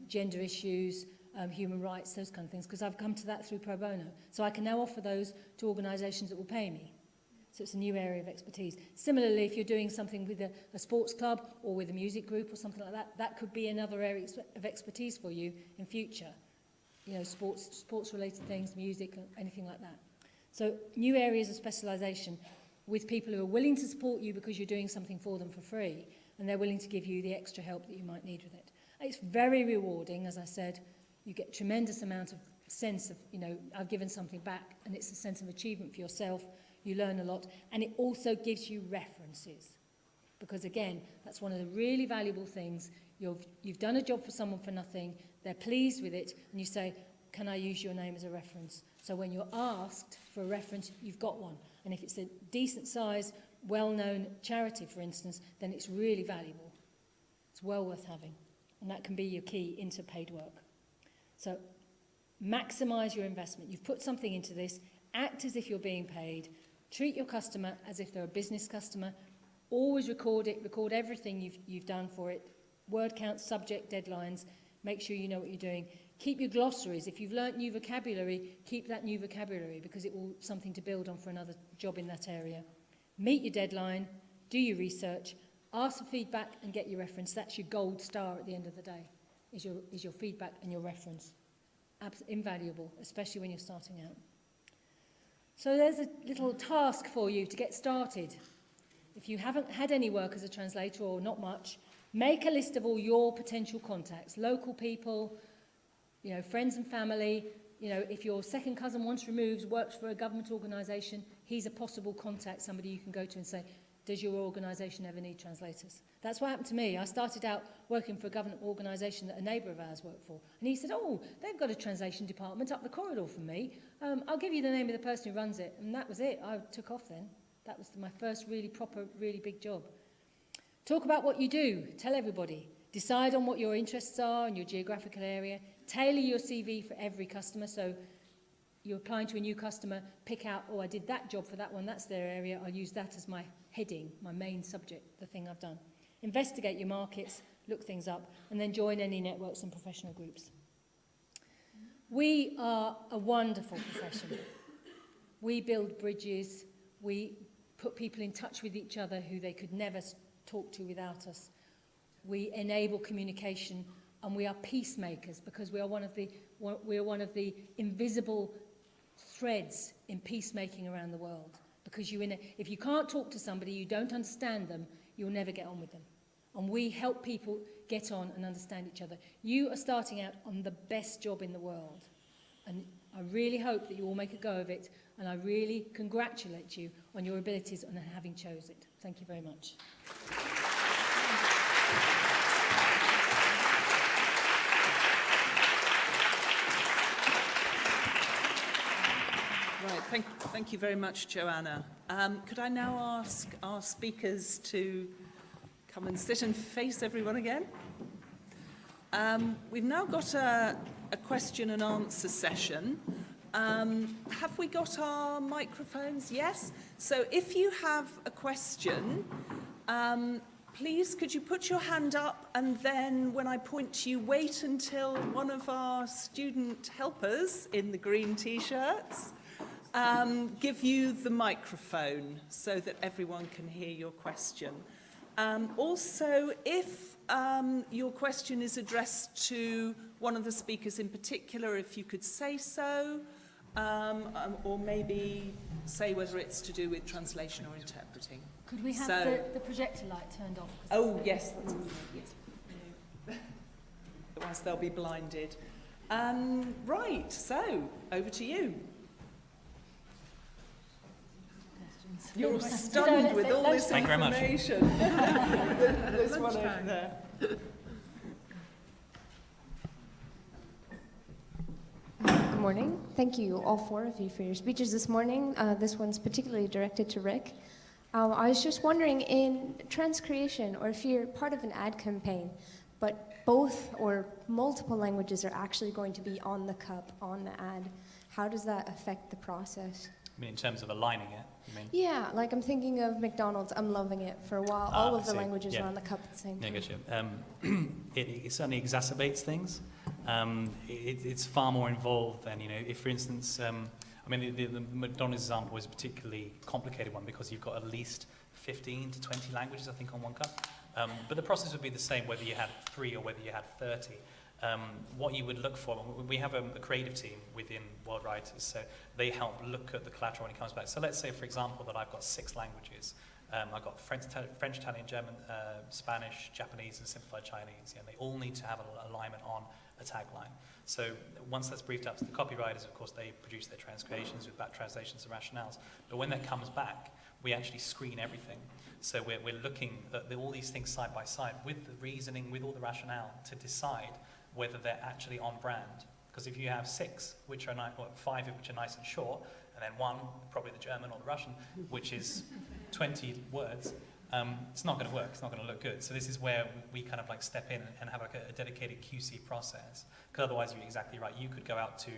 gender issues, human rights, those kind of things, because I've come to that through pro bono. So I can now offer those to organisations that will pay me. So it's a new area of expertise. Similarly, if you're doing something with a sports club or with a music group or something like that, that could be another area of expertise for you in future. You know, sports-related things, music, anything like that. So new areas of specialisation with people who are willing to support you because you're doing something for them for free, and they're willing to give you the extra help that you might need with it. It's very rewarding, as I said. You get a tremendous amount of sense of, you know, I've given something back, and it's a sense of achievement for yourself. You learn a lot, and it also gives you references. Because again, that's one of the really valuable things. You've done a job for someone for nothing, they're pleased with it, and you say, can I use your name as a reference? So when you're asked for a reference, you've got one. And if it's a decent size, well-known charity, for instance, then it's really valuable. It's well worth having. And that can be your key into paid work. So maximise your investment. You've put something into this, act as if you're being paid, treat your customer as if they're a business customer, always record it, record everything you've done for it, word count, subject, deadlines, make sure you know what you're doing. Keep your glossaries. If you've learnt new vocabulary, keep that new vocabulary because it will something to build on for another job in that area. Meet your deadline, do your research, ask for feedback and get your reference. That's your gold star at the end of the day, is your feedback and your reference. Invaluable, especially when you're starting out. So there's a little task for you to get started. If you haven't had any work as a translator or not much, make a list of all your potential contacts, local people, you know, friends and family. You know, if your second cousin once removed works for a government organisation, he's a possible contact, somebody you can go to and say, does your organisation ever need translators? That's what happened to me. I started out working for a government organisation that a neighbour of ours worked for. And he said, oh, they've got a translation department up the corridor from me. I'll give you the name of the person who runs it. And that was it. I took off then. That was my first really proper, really big job. Talk about what you do. Tell everybody. Decide on what your interests are in your geographical area. Tailor your CV for every customer. So you're applying to a new customer, pick out, oh, I did that job for that one, that's their area. I'll use that as my heading, my main subject, the thing I've done. Investigate your markets, look things up, and then join any networks and professional groups. We are a wonderful profession. We build bridges. We put people in touch with each other who they could never talk to without us. We enable communication, and we are peacemakers because we are one of the invisible threads in peacemaking around the world. Because if you can't talk to somebody, you don't understand them, you'll never get on with them. And we help people get on and understand each other. You are starting out on the best job in the world. And I really hope that you all make a go of it. And I really congratulate you on your abilities and having chose it. Thank you very much. Right, thank you very much, Joanna. Could I now ask our speakers to come and sit and face everyone again? We've now got a question and answer session. Have we got our microphones? Yes? So if you have a question, please could you put your hand up, and then when I point to you, wait until one of our student helpers in the green t-shirts give you the microphone so that everyone can hear your question. Also, if your question is addressed to one of the speakers in particular, if you could say so. or maybe say whether it's to do with translation or interpreting. Could we have So- the projector light turned off? Oh, yes. Yes. Otherwise they'll be blinded. Right, so over to you. Questions. You're No, stunned let's with say all this Thank you very much. information. This one over there. Good morning. Thank you, all four of you, for your speeches this morning. This one's particularly directed to Rick. I was just wondering, in transcreation, or if you're part of an ad campaign, but both or multiple languages are actually going to be on the cup, on the ad, how does that affect the process? I mean, in terms of aligning it, you mean? Yeah, like I'm thinking of McDonald's, I'm loving it. For a while, all I of the see. languages Yeah. are on the cup at the same Yeah, time. gotcha. It certainly exacerbates things. It's far more involved than, if, for instance, I mean, the McDonald's example is a particularly complicated one because you've got at least 15 to 20 languages, I think, on one cup. But the process would be the same whether you had 3 or whether you had 30. What you would look for, we have a creative team within World Writers, so they help look at the collateral when it comes back. So let's say, for example, that I've got 6 languages. I've got French, Italian, German, Spanish, Japanese, and simplified Chinese, and they all need to have an alignment on a tagline. So once that's briefed up to the copywriters, of course, they produce their transcreations with back translations and rationales. But when that comes back, we actually screen everything. So we're looking at all these things side by side with the reasoning, with all the rationale, to decide whether they're actually on brand. Because if you have 6, which are 5 which are nice and short, and then 1, probably the German or the Russian, which is 20 words, it's not going to work. It's not going to look good. So this is where we kind of like step in and have like a dedicated QC process. Because otherwise, you're exactly right. You could go out to,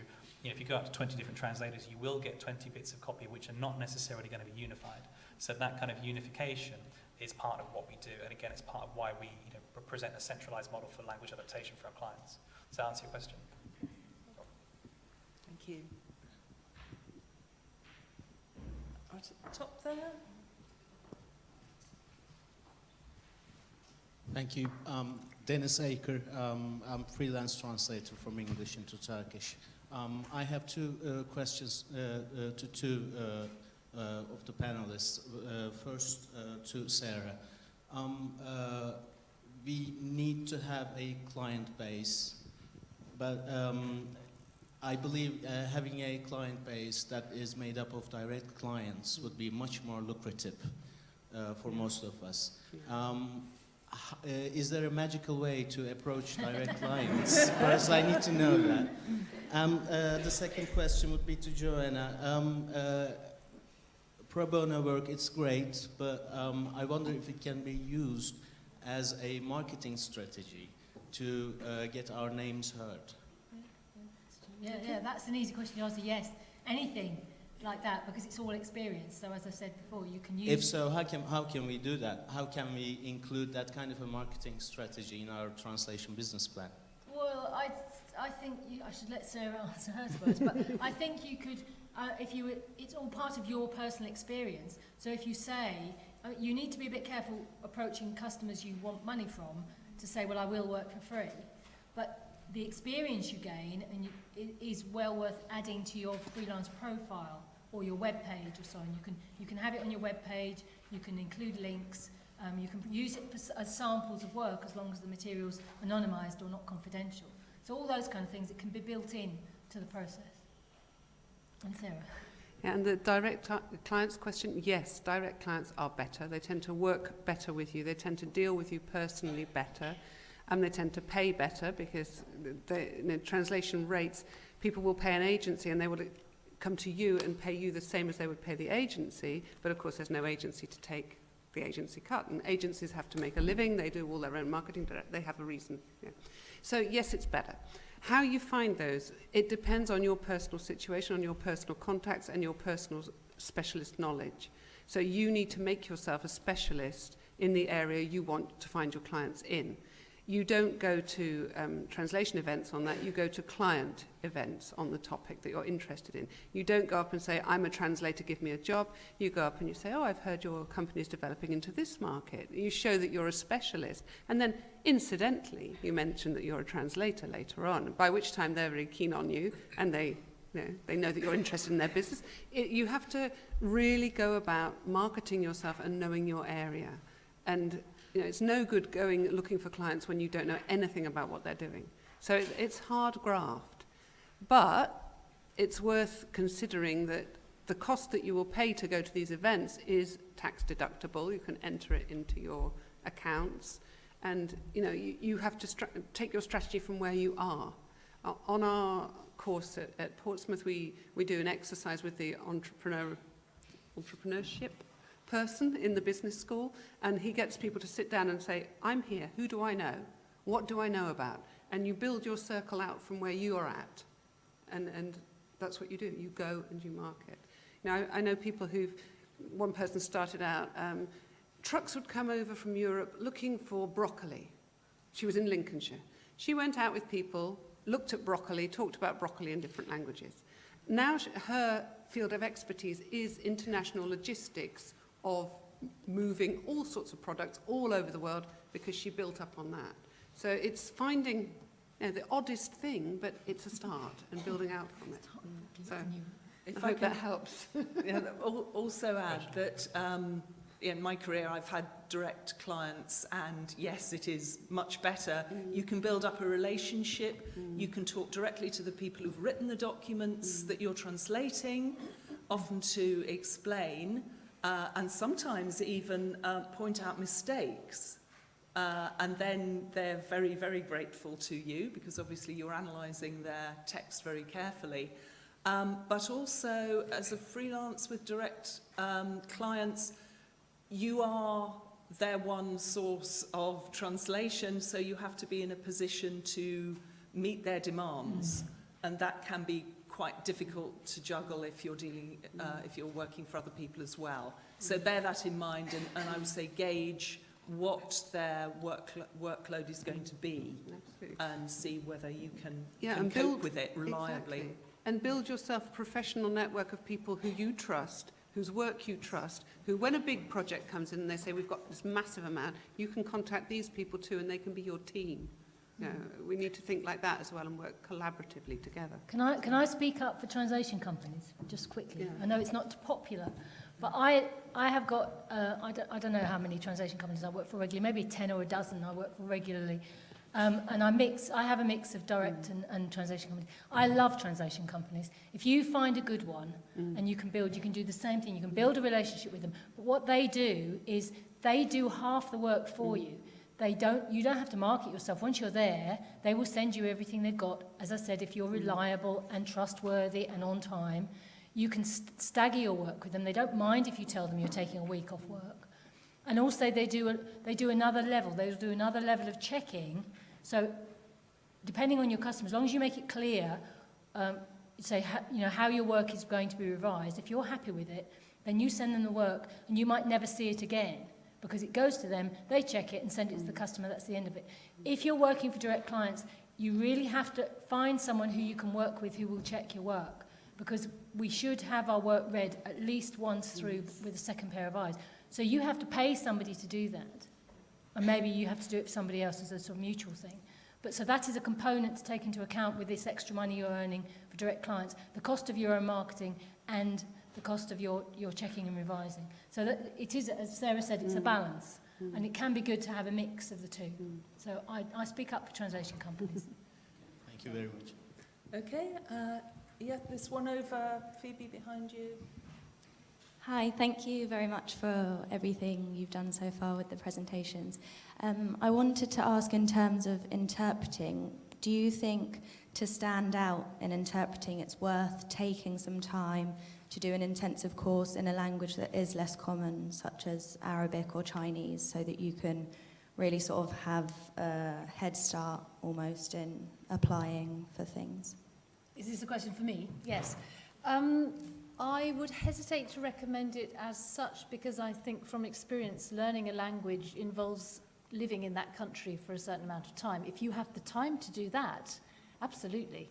if you go out to 20 different translators, you will get 20 bits of copy which are not necessarily going to be unified. So that kind of unification is part of what we do. And again, it's part of why we present a centralized model for language adaptation for our clients. Does that answer your question? Thank you. Right at the top there. Thank you. Deniz Aker, I'm freelance translator from English into Turkish. I have 2 questions to 2 of the panelists. First to Sarah. We need to have a client base, but I believe having a client base that is made up of direct clients would be much more lucrative for most of us. Is there a magical way to approach direct clients? First, I need to know that. The second question would be to Joanna. Pro bono work, it's great, but I wonder if it can be used as a marketing strategy to get our names heard. Yeah, that's an easy question to answer. Yes, anything like that, because it's all experience. So as I said before, you can use... If so, how can we do that? How can we include that kind of a marketing strategy in our translation business plan? Well, I think I should let Sarah answer hers first, but I think you could, it's all part of your personal experience. So if you say, you need to be a bit careful approaching customers you want money from to say, well, I will work for free. But the experience you gain is well worth adding to your freelance profile or your web page or so on. You can have it on your web page, you can include links, you can use it as samples of work as long as the material's anonymised or not confidential. So all those kind of things, it can be built in to the process. And Sarah? Yeah, and the direct clients question, yes, direct clients are better. They tend to work better with you. They tend to deal with you personally better. They tend to pay better because the translation rates, people will pay an agency and they will come to you and pay you the same as they would pay the agency, but of course there's no agency to take the agency cut, and agencies have to make a living, they do all their own marketing, they have a reason. Yeah. So yes, it's better. How you find those, it depends on your personal situation, on your personal contacts and your personal specialist knowledge. So you need to make yourself a specialist in the area you want to find your clients in. You don't go to translation events on that, you go to client events on the topic that you're interested in. You don't go up and say, I'm a translator, give me a job. You go up and you say, oh, I've heard your company's developing into this market. You show that you're a specialist. And then, incidentally, you mention that you're a translator later on, by which time they're very keen on you and they they know that you're interested in their business. You have to really go about marketing yourself and knowing your area. And it's no good going looking for clients when you don't know anything about what they're doing. So it's hard graft. But it's worth considering that the cost that you will pay to go to these events is tax deductible. You can enter it into your accounts. And you have to take your strategy from where you are. On our course at Portsmouth, we do an exercise with the entrepreneurship person in the business school, and he gets people to sit down and say, I'm here, who do I know? What do I know about? And you build your circle out from where you are at. And that's what you do. You go and you market. I know people one person started out, trucks would come over from Europe looking for broccoli. She was in Lincolnshire. She went out with people, looked at broccoli, talked about broccoli in different languages. Now her field of expertise is international logistics of moving all sorts of products all over the world because she built up on that. So it's finding the oddest thing, but it's a start and building out from it. So I hope that helps. Also add that in my career I've had direct clients, and yes, it is much better. You can build up a relationship, you can talk directly to the people who've written the documents that you're translating, often to explain, and sometimes even point out mistakes. And then they're very, very grateful to you, because obviously you're analysing their text very carefully. But also, as a freelance with direct clients, you are their one source of translation, so you have to be in a position to meet their demands. And that can be quite difficult to juggle if you're dealing, if you're working for other people as well. So bear that in mind, and I would say gauge what their workload is going to be. Absolutely. And see whether you can and cope with it reliably. Exactly. And build yourself a professional network of people who you trust, whose work you trust, who when a big project comes in and they say, we've got this massive amount, you can contact these people too, and they can be your team. We need to think like that as well and work collaboratively together. Can I speak up for translation companies, just quickly? Yeah. I know it's not popular, but I have got, I don't know how many translation companies I work for regularly, maybe 10 or a dozen I work for regularly. And I have a mix of direct and translation companies. I love translation companies. If you find a good one and you can do the same thing. You can build a relationship with them. But what they do is they do half the work for you. You don't have to market yourself. Once you're there, they will send you everything they've got. As I said, if you're reliable and trustworthy and on time, you can stagger your work with them. They don't mind if you tell them you're taking a week off work. And also they do another level. They'll do another level of checking. So depending on your customer, as long as you make it clear, say how your work is going to be revised, if you're happy with it, then you send them the work and you might never see it again because it goes to them, they check it and send it to the customer, that's the end of it. If you're working for direct clients, you really have to find someone who you can work with who will check your work, because we should have our work read at least once through with a second pair of eyes. So you have to pay somebody to do that. And maybe you have to do it for somebody else as a sort of mutual thing. But so that is a component to take into account with this extra money you're earning for direct clients, the cost of your own marketing and the cost of your checking and revising. So that it is, as Sarah said, it's a balance. And it can be good to have a mix of the two. So I speak up for translation companies. Thank you very much. Okay, this one over, Phoebe, behind you. Hi, thank you very much for everything you've done so far with the presentations. I wanted to ask, in terms of interpreting, do you think to stand out in interpreting it's worth taking some time to do an intensive course in a language that is less common, such as Arabic or Chinese, so that you can really sort of have a head start almost in applying for things? Is this a question for me? Yes. I would hesitate to recommend it as such, because I think from experience learning a language involves living in that country for a certain amount of time. If you have the time to do that, absolutely.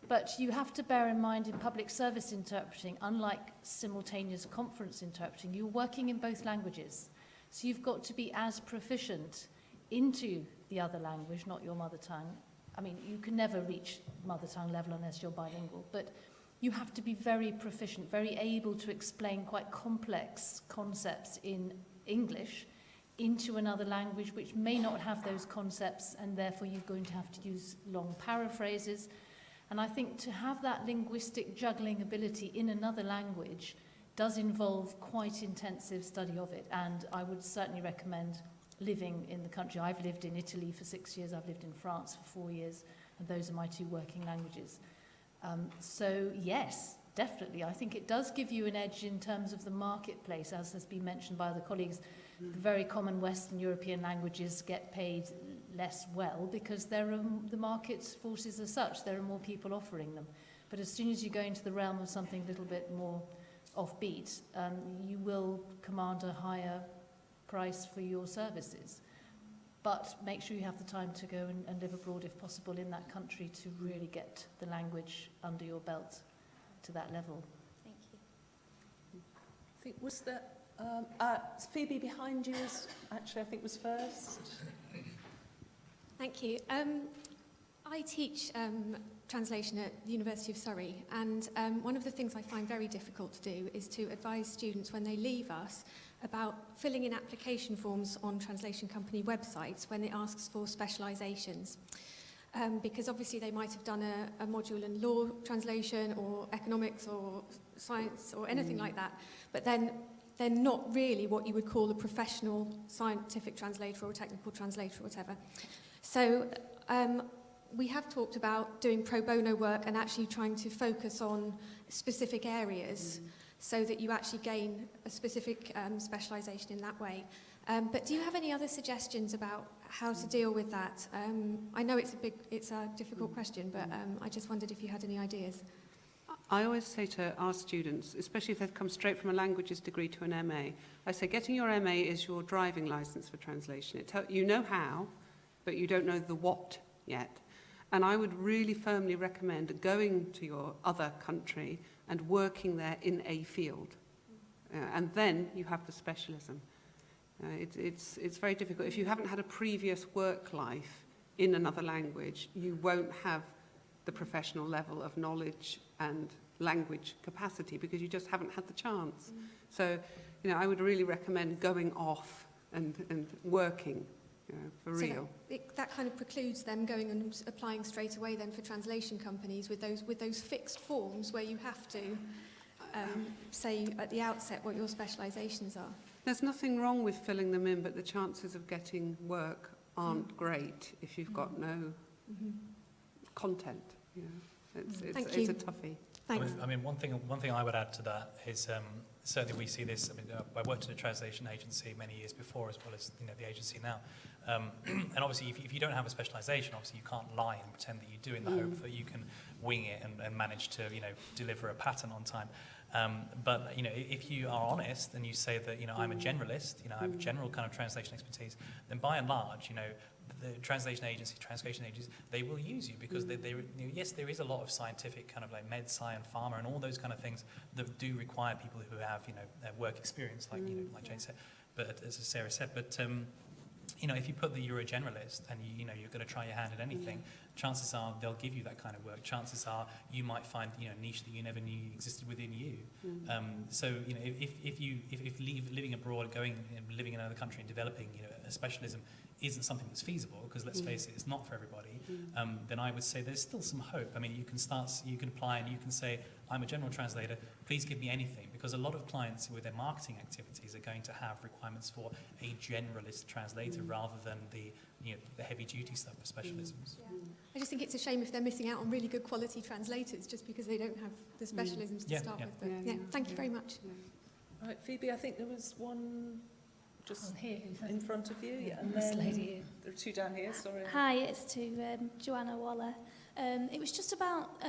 But you have to bear in mind, in public service interpreting, unlike simultaneous conference interpreting, you're working in both languages. So you've got to be as proficient into the other language, not your mother tongue. I mean, you can never reach mother tongue level unless you're bilingual, but you have to be very proficient, very able to explain quite complex concepts in English into another language which may not have those concepts, and therefore you're going to have to use long paraphrases. And I think to have that linguistic juggling ability in another language does involve quite intensive study of it, and I would certainly recommend living in the country. I've lived in Italy for 6 years, I've lived in France for 4 years, and those are my 2 working languages. So yes, definitely, I think it does give you an edge in terms of the marketplace, as has been mentioned by other colleagues. The very common Western European languages get paid less well because the market forces are such, there are more people offering them. But as soon as you go into the realm of something a little bit more offbeat, you will command a higher price for your services. But make sure you have the time to go and live abroad if possible in that country to really get the language under your belt to that level. Thank you. I think was that Phoebe behind you I think was first. Thank you. I teach translation at the University of Surrey, and one of the things I find very difficult to do is to advise students when they leave us about filling in application forms on translation company websites when it asks for specialisations. Because obviously they might have done a module in law translation or economics or science or anything like that, but then they're not really what you would call a professional scientific translator or technical translator or whatever. So we have talked about doing pro bono work and actually trying to focus on specific areas so that you actually gain a specific specialisation in that way. But do you have any other suggestions about how to deal with that? I know it's a difficult question, but I just wondered if you had any ideas. I always say to our students, especially if they've come straight from a languages degree to an MA, I say getting your MA is your driving licence for translation. You know how, but you don't know the what yet. And I would really firmly recommend going to your other country and working there in a field. And then you have the specialism. It's very difficult. If you haven't had a previous work life in another language, you won't have the professional level of knowledge and language capacity because you just haven't had the chance. So, I would really recommend going off and working, for real. That kind of precludes them going and applying straight away then for translation companies with those fixed forms where you have to say at the outset what your specialisations are. There's nothing wrong with filling them in, but the chances of getting work aren't great if you've got no content. It's a toughie. Thanks. I mean, one thing I would add to that is certainly we see this. I mean, I worked at a translation agency many years before, as well as the agency now. And obviously, if you don't have a specialisation, obviously you can't lie and pretend that you do in the hope that you can wing it and manage to deliver a pattern on time. But if you are honest and you say that I'm a generalist, I have a general kind of translation expertise, then by and large, the translation agency, transcription agencies, they will use you because yes, there is a lot of scientific kind of like med, sci, and pharma, and all those kind of things that do require people who have work experience, like like Jane said, but as Sarah said, but if you put that you're a generalist and you're going to try your hand at anything, chances are they'll give you that kind of work. Chances are you might find a niche that you never knew existed within you. So if living abroad, going and living in another country and developing a specialism isn't something that's feasible, because let's face it, it's not for everybody, then I would say there's still some hope. I mean, you can apply and you can say, I'm a general translator, please give me anything, because a lot of clients with their marketing activities are going to have requirements for a generalist translator rather than the heavy duty stuff for specialisms. I just think it's a shame if they're missing out on really good quality translators just because they don't have the specialisms to start with. But thank you very much. Right, Phoebe, I think there was one just here in front of you, and this then lady here. there are two down here. Sorry. Hi, it's to Joanna Waller. It was just about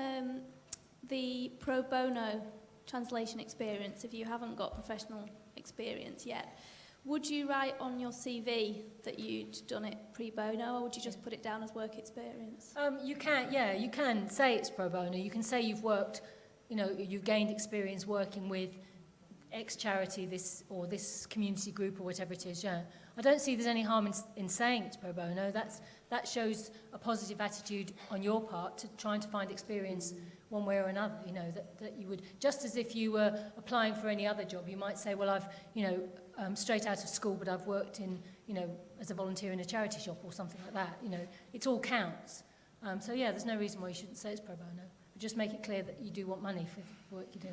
the pro bono translation experience. If you haven't got professional experience yet, would you write on your CV that you'd done it pro bono, or would you just put it down as work experience? You can say it's pro bono. You can say you've worked, you've gained experience working with X charity, this community group or whatever it is, I don't see there's any harm in saying it's pro bono. That shows a positive attitude on your part to trying to find experience one way or another, you know, that you would, just as if you were applying for any other job, you might say, well, I've, you know, straight out of school, but I've worked in, you know, as a volunteer in a charity shop or something like that, you know, it all counts. So yeah, there's no reason why you shouldn't say it's pro bono. But just make it clear that you do want money for the work you do.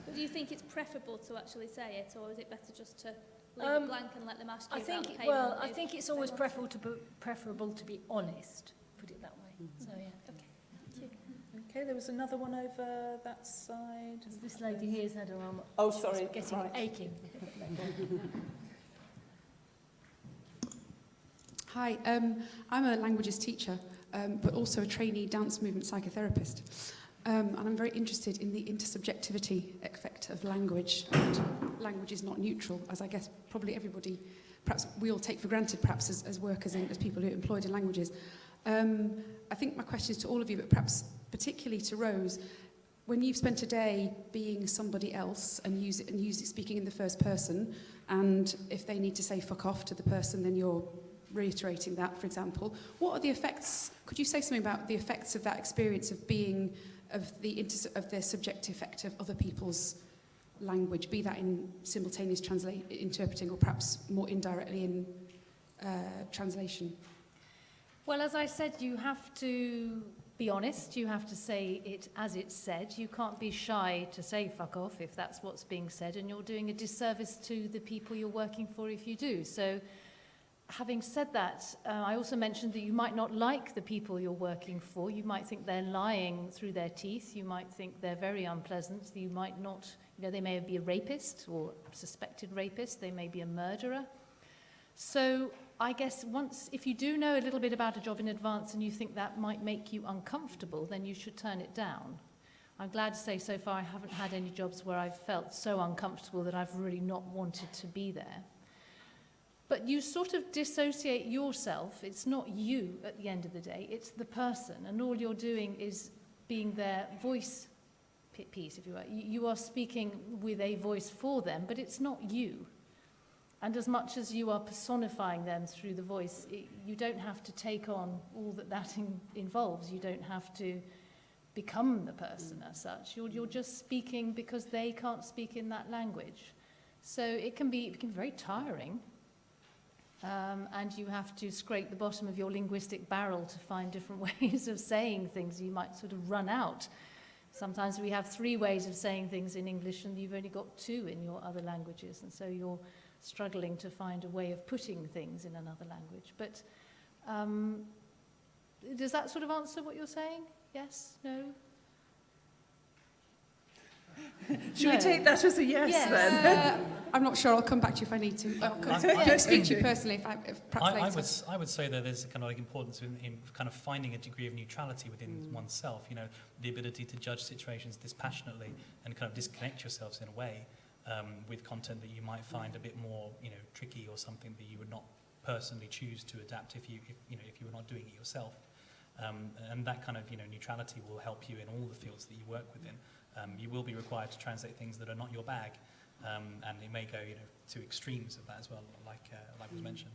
But do you think it's preferable to actually say it, or is it better just to leave it blank and let them ask you about the payment? Well, I think it's always preferable to be honest, put it that way. So yeah. Okay, thank you. Okay, there was another one over that side. This lady here has had her arm Oh, sorry. getting Right. aching. Hi, I'm a languages teacher, but also a trainee dance movement psychotherapist. And I'm very interested in the intersubjectivity effect of language. And language is not neutral, as I guess probably everybody, perhaps we all take for granted, perhaps as workers and as people who are employed in languages. I think my question is to all of you, but perhaps particularly to Rose. When you've spent a day being somebody else and use it speaking in the first person, and if they need to say fuck off to the person, then you're reiterating that, for example. What are the effects? Could you say something about the effects of that experience of being of the subjective effect of other people's language, be that in simultaneous interpreting or perhaps more indirectly in translation? Well, as I said, you have to be honest. You have to say it as it's said. You can't be shy to say fuck off if that's what's being said, and you're doing a disservice to the people you're working for if you do. So having said that, I also mentioned that you might not like the people you're working for. You might think they're lying through their teeth. You might think they're very unpleasant. You might not, you know, they may be a rapist or suspected rapist. They may be a murderer. So I guess if you do know a little bit about a job in advance and you think that might make you uncomfortable, then you should turn it down. I'm glad to say so far I haven't had any jobs where I've felt so uncomfortable that I've really not wanted to be there. But you sort of dissociate yourself. It's not you at the end of the day, it's the person. And all you're doing is being their voice piece, if you will. You are speaking with a voice for them, but it's not you. And as much as you are personifying them through the voice, you don't have to take on all that involves. You don't have to become the person as such. You're just speaking because they can't speak in that language. So it can be very tiring. And you have to scrape the bottom of your linguistic barrel to find different ways of saying things. You might sort of run out. Sometimes we have 3 ways of saying things in English and you've only got 2 in your other languages. And so you're struggling to find a way of putting things in another language. But does that sort of answer what you're saying? Yes? No? Should we take that as a yes, then? I'm not sure. I'll come back to you if I need to. I don't speak to you personally, if perhaps later. I would say that there's a kind of like importance in kind of finding a degree of neutrality within oneself. You know, the ability to judge situations dispassionately and kind of disconnect yourselves in a way with content that you might find a bit more, you know, tricky or something that you would not personally choose to adapt if you were not doing it yourself. And that kind of, you know, neutrality will help you in all the fields that you work within. You will be required to translate things that are not your bag, and it may go, you know, to extremes of that as well, like was mentioned.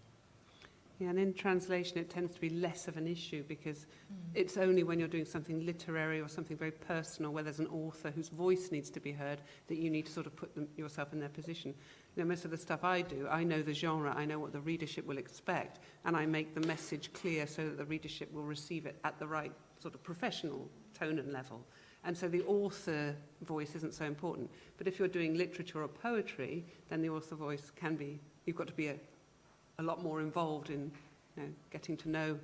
Yeah, and in translation it tends to be less of an issue because it's only when you're doing something literary or something very personal where there's an author whose voice needs to be heard that you need to sort of put yourself in their position. You know, most of the stuff I do, I know the genre, I know what the readership will expect, and I make the message clear so that the readership will receive it at the right sort of professional tone and level. And so the author voice isn't so important. But if you're doing literature or poetry, then the author voice can be, you've got to be a lot more involved in, you know, getting to know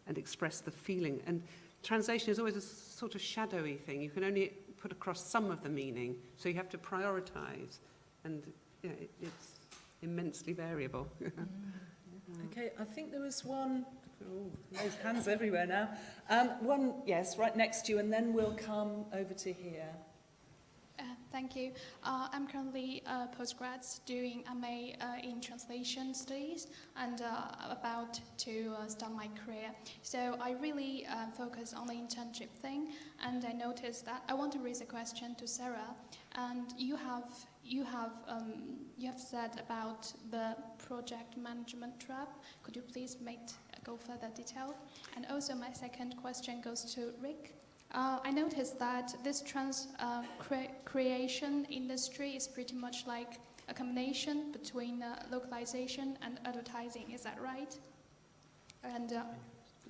and express the feeling. And translation is always a sort of shadowy thing. You can only put across some of the meaning, so you have to prioritize. And you know, it's immensely variable. Okay, I think there was one. Oh, there's hands everywhere now. One, yes, right next to you, and then we'll come over to here. Thank you. I'm currently a postgrad doing MA in translation studies and about to start my career. So I really focus on the internship thing, and I noticed that I want to raise a question to Sarah. And you have said about the project management trap. Could you please go further detail? And also my second question goes to Rick. I noticed that this creation industry is pretty much like a combination between localization and advertising. Is that right? And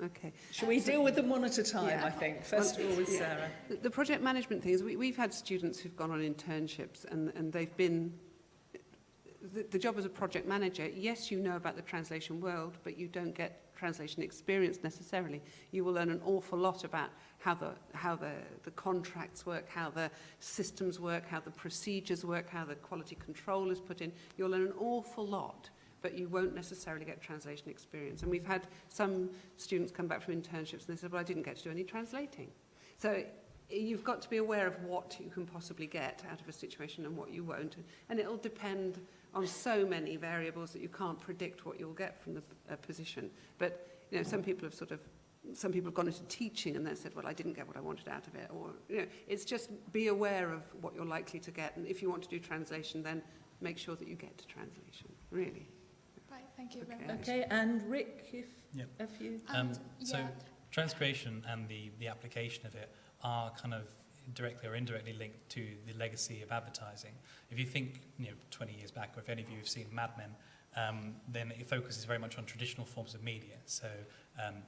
Okay. Shall we deal with them one at a time, Yeah. I think? First of all with Sarah. The project management thing is we've had students who've gone on internships and they've been, the job as a project manager, yes, you know about the translation world, but you don't get translation experience necessarily. You will learn an awful lot about how the contracts work, how the systems work, how the procedures work, how the quality control is put in. You'll learn an awful lot, but you won't necessarily get translation experience. And we've had some students come back from internships and they said, well, I didn't get to do any translating. So you've got to be aware of what you can possibly get out of a situation and what you won't. And it'll depend on so many variables that you can't predict what you'll get from the position. But you know, some people have gone into teaching and then said, well, I didn't get what I wanted out of it. Or you know, it's just be aware of what you're likely to get. And if you want to do translation, then make sure that you get to translation, really. Right, thank you very much. Okay, and Rick, if you... So transcreation and the application of it are kind of directly or indirectly linked to the legacy of advertising. If you think 20 years back, or if any of you have seen Mad Men, then it focuses very much on traditional forms of media. So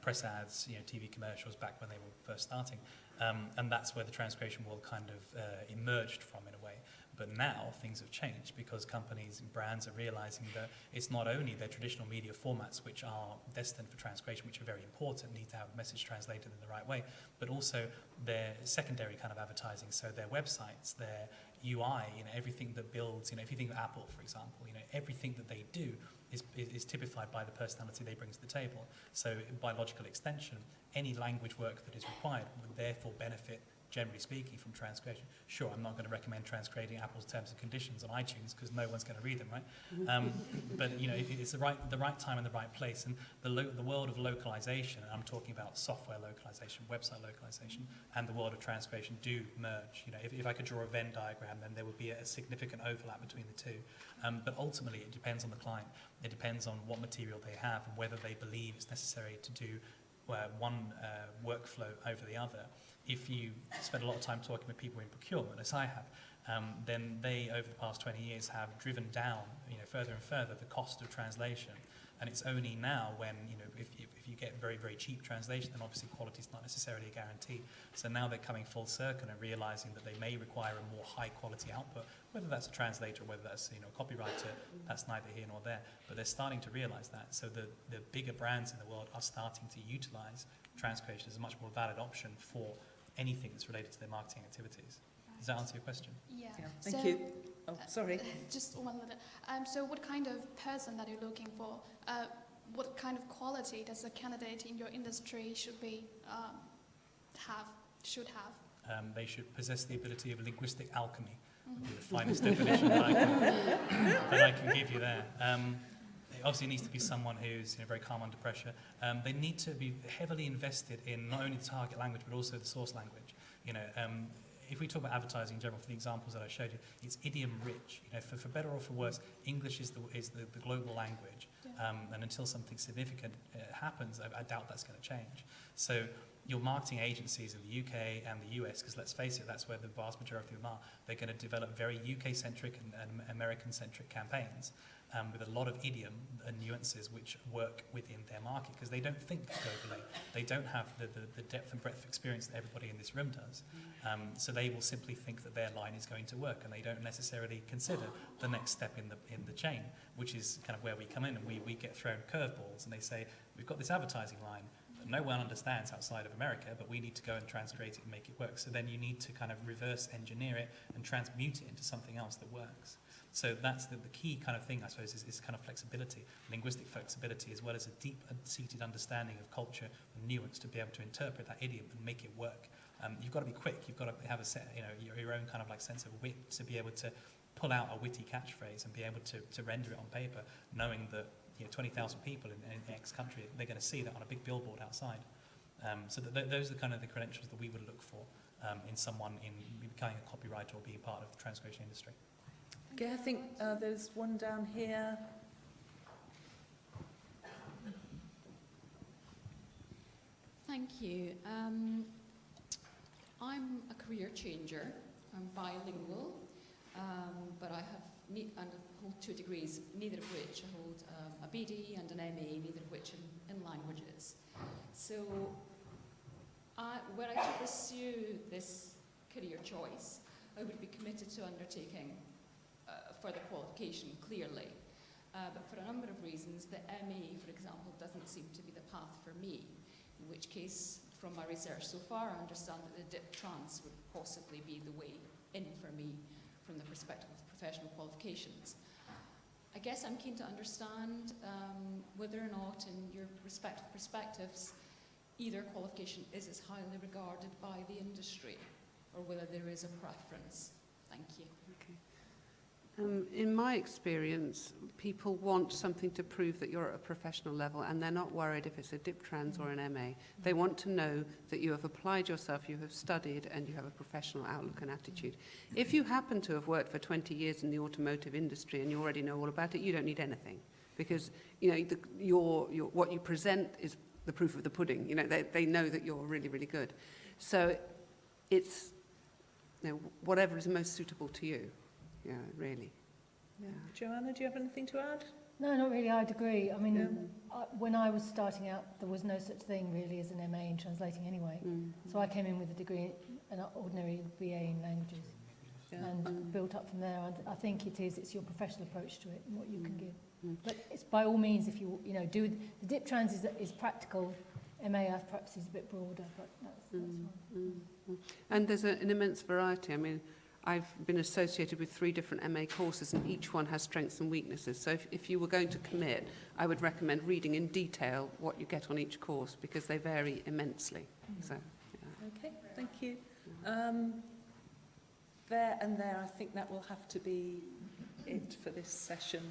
press ads, TV commercials back when they were first starting. And that's where the transcreation world kind of emerged from in a way. But now things have changed because companies and brands are realizing that it's not only their traditional media formats which are destined for transcreation, which are very important, need to have a message translated in the right way, but also their secondary kind of advertising, so their websites, their UI, everything that builds, if you think of Apple, for example, everything that they do is typified by the personality they bring to the table. So by logical extension, any language work that is required would therefore benefit, generally speaking, from transcreation. Sure, I'm not going to recommend transcreating Apple's terms and conditions on iTunes because no one's going to read them, right? But it's the right time and the right place. And the world of localization, and I'm talking about software localization, website localization, and the world of transcreation do merge. If I could draw a Venn diagram, then there would be a significant overlap between the two. But ultimately, it depends on the client. It depends on what material they have and whether they believe it's necessary to do one workflow over the other. If you spend a lot of time talking with people in procurement, as I have, then they, over the past 20 years, have driven down, further and further the cost of translation. And it's only now when, if you get very, very cheap translation, then obviously quality is not necessarily a guarantee. So now they're coming full circle and realizing that they may require a more high quality output, whether that's a translator or whether that's a copywriter, that's neither here nor there. But they're starting to realize that. So the bigger brands in the world are starting to utilize transcreation as a much more valid option for anything that's related to their marketing activities. Does that answer your question? Yeah. Thank you. Oh, sorry. Just one little. So what kind of person that you're looking for? What kind of quality does a candidate in your industry should have? They should possess the ability of linguistic alchemy. Would be the finest definition that I can give you there. It obviously needs to be someone who's very calm under pressure. They need to be heavily invested in not only the target language but also the source language. If we talk about advertising in general, for the examples that I showed you, it's idiom rich. For better or for worse, English is the global language, and until something significant happens, I doubt that's going to change. So your marketing agencies in the UK and the US, because let's face it, that's where the vast majority of them are, they're going to develop very UK-centric and American-centric campaigns with a lot of idiom and nuances which work within their market because they don't think globally. They don't have the depth and breadth of experience that everybody in this room does. So they will simply think that their line is going to work and they don't necessarily consider the next step in the chain, which is kind of where we come in and we get thrown curveballs and they say, we've got this advertising line that no one understands outside of America, but we need to go and transcreate it and make it work. So then you need to kind of reverse engineer it and transmute it into something else that works. So that's the key kind of thing, I suppose, is kind of flexibility, linguistic flexibility, as well as a deep-seated understanding of culture and nuance to be able to interpret that idiom and make it work. You've got to be quick. You've got to have your own kind of like sense of wit to be able to pull out a witty catchphrase and be able to render it on paper, knowing that 20,000 people in X country, they're going to see that on a big billboard outside. So those are kind of the credentials that we would look for. in someone in becoming a copywriter or being part of the transcription industry. Okay, I think there's one down here. Thank you. I'm a career changer. I'm bilingual, but I have and I hold 2 degrees, neither of which I hold a BD and an MA, neither of which in languages. So, were I to pursue this career choice, I would be committed to undertaking further qualification, clearly. But for a number of reasons, the MA, for example, doesn't seem to be the path for me. In which case, from my research so far, I understand that the dip trans would possibly be the way in for me from the perspective of professional qualifications. I guess I'm keen to understand whether or not, in your respective perspectives, either qualification is as highly regarded by the industry, or whether there is a preference. Thank you. Okay. In my experience, people want something to prove that you're at a professional level, and they're not worried if it's a dip trans or an MA. They want to know that you have applied yourself, you have studied, and you have a professional outlook and attitude. If you happen to have worked for 20 years in the automotive industry and you already know all about it, you don't need anything, because what you present is the proof of the pudding. They know that you're really, really good. So it's whatever is most suitable to you. Yeah, really. Yeah. Joanna, do you have anything to add? No, not really. I'd agree. I mean, when I was starting out, there was no such thing really as an MA in translating anyway. So I came in with a degree, an ordinary BA in languages, and built up from there. And I think it's your professional approach to it and what you can give. But it's by all means, if you do the dip trans is practical. MA perhaps is a bit broader, but that's fine. And there's an immense variety. I mean, I've been associated with 3 different MA courses, and each one has strengths and weaknesses. So if you were going to commit, I would recommend reading in detail what you get on each course, because they vary immensely. So, Okay, thank you. There and there, I think that will have to be it for this session.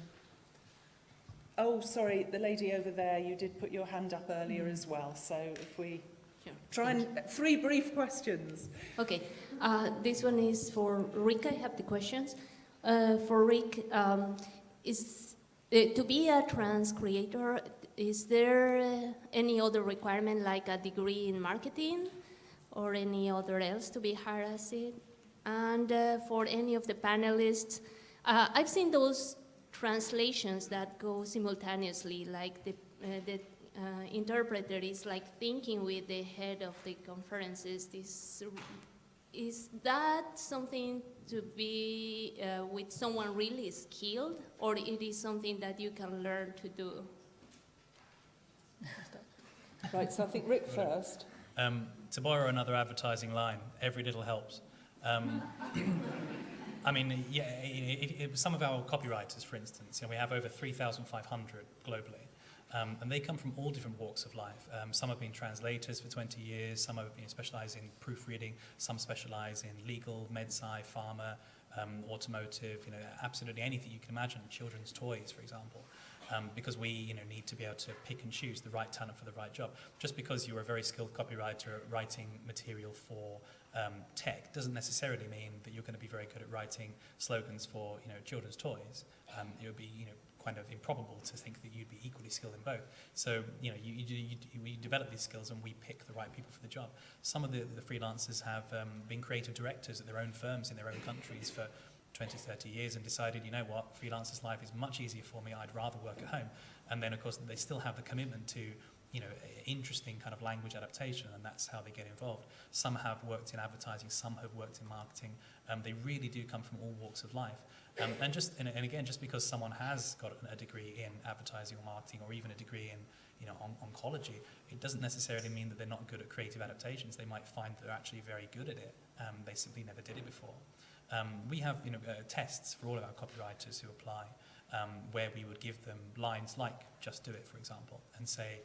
Oh, sorry, the lady over there, you did put your hand up earlier as well. So if we try and 3 brief questions. Okay, this one is for Rick. I have the questions. For Rick, to be a trans creator, is there any other requirement like a degree in marketing or any other else to be hired as it? And for any of the panelists, I've seen those translations that go simultaneously, like the interpreter is like thinking with the head of the conferences. Is that something to be with someone really skilled, or it is something that you can learn to do? Right, so I think Rick first. To borrow another advertising line, every little helps. I mean, some of our copywriters, for instance, we have over 3,500 globally. And they come from all different walks of life. Some have been translators for 20 years, some have specialised in proofreading, some specialise in legal, med-sci, pharma, automotive, absolutely anything you can imagine, children's toys, for example. Because we need to be able to pick and choose the right talent for the right job. Just because you're a very skilled copywriter writing material for tech doesn't necessarily mean that you're going to be very good at writing slogans for children's toys. It would be kind of improbable to think that you'd be equally skilled in both. So we develop these skills and we pick the right people for the job. Some of the freelancers have been creative directors at their own firms in their own countries for 20, 30 years and decided, you know what, freelancer's life is much easier for me, I'd rather work at home. And then, of course, they still have the commitment to, interesting kind of language adaptation, and that's how they get involved. Some have worked in advertising, some have worked in marketing. They really do come from all walks of life. And again, just because someone has got a degree in advertising or marketing, or even a degree in oncology, it doesn't necessarily mean that they're not good at creative adaptations. They might find that they're actually very good at it. They simply never did it before. We have tests for all of our copywriters who apply, where we would give them lines like "just do it," for example, and say,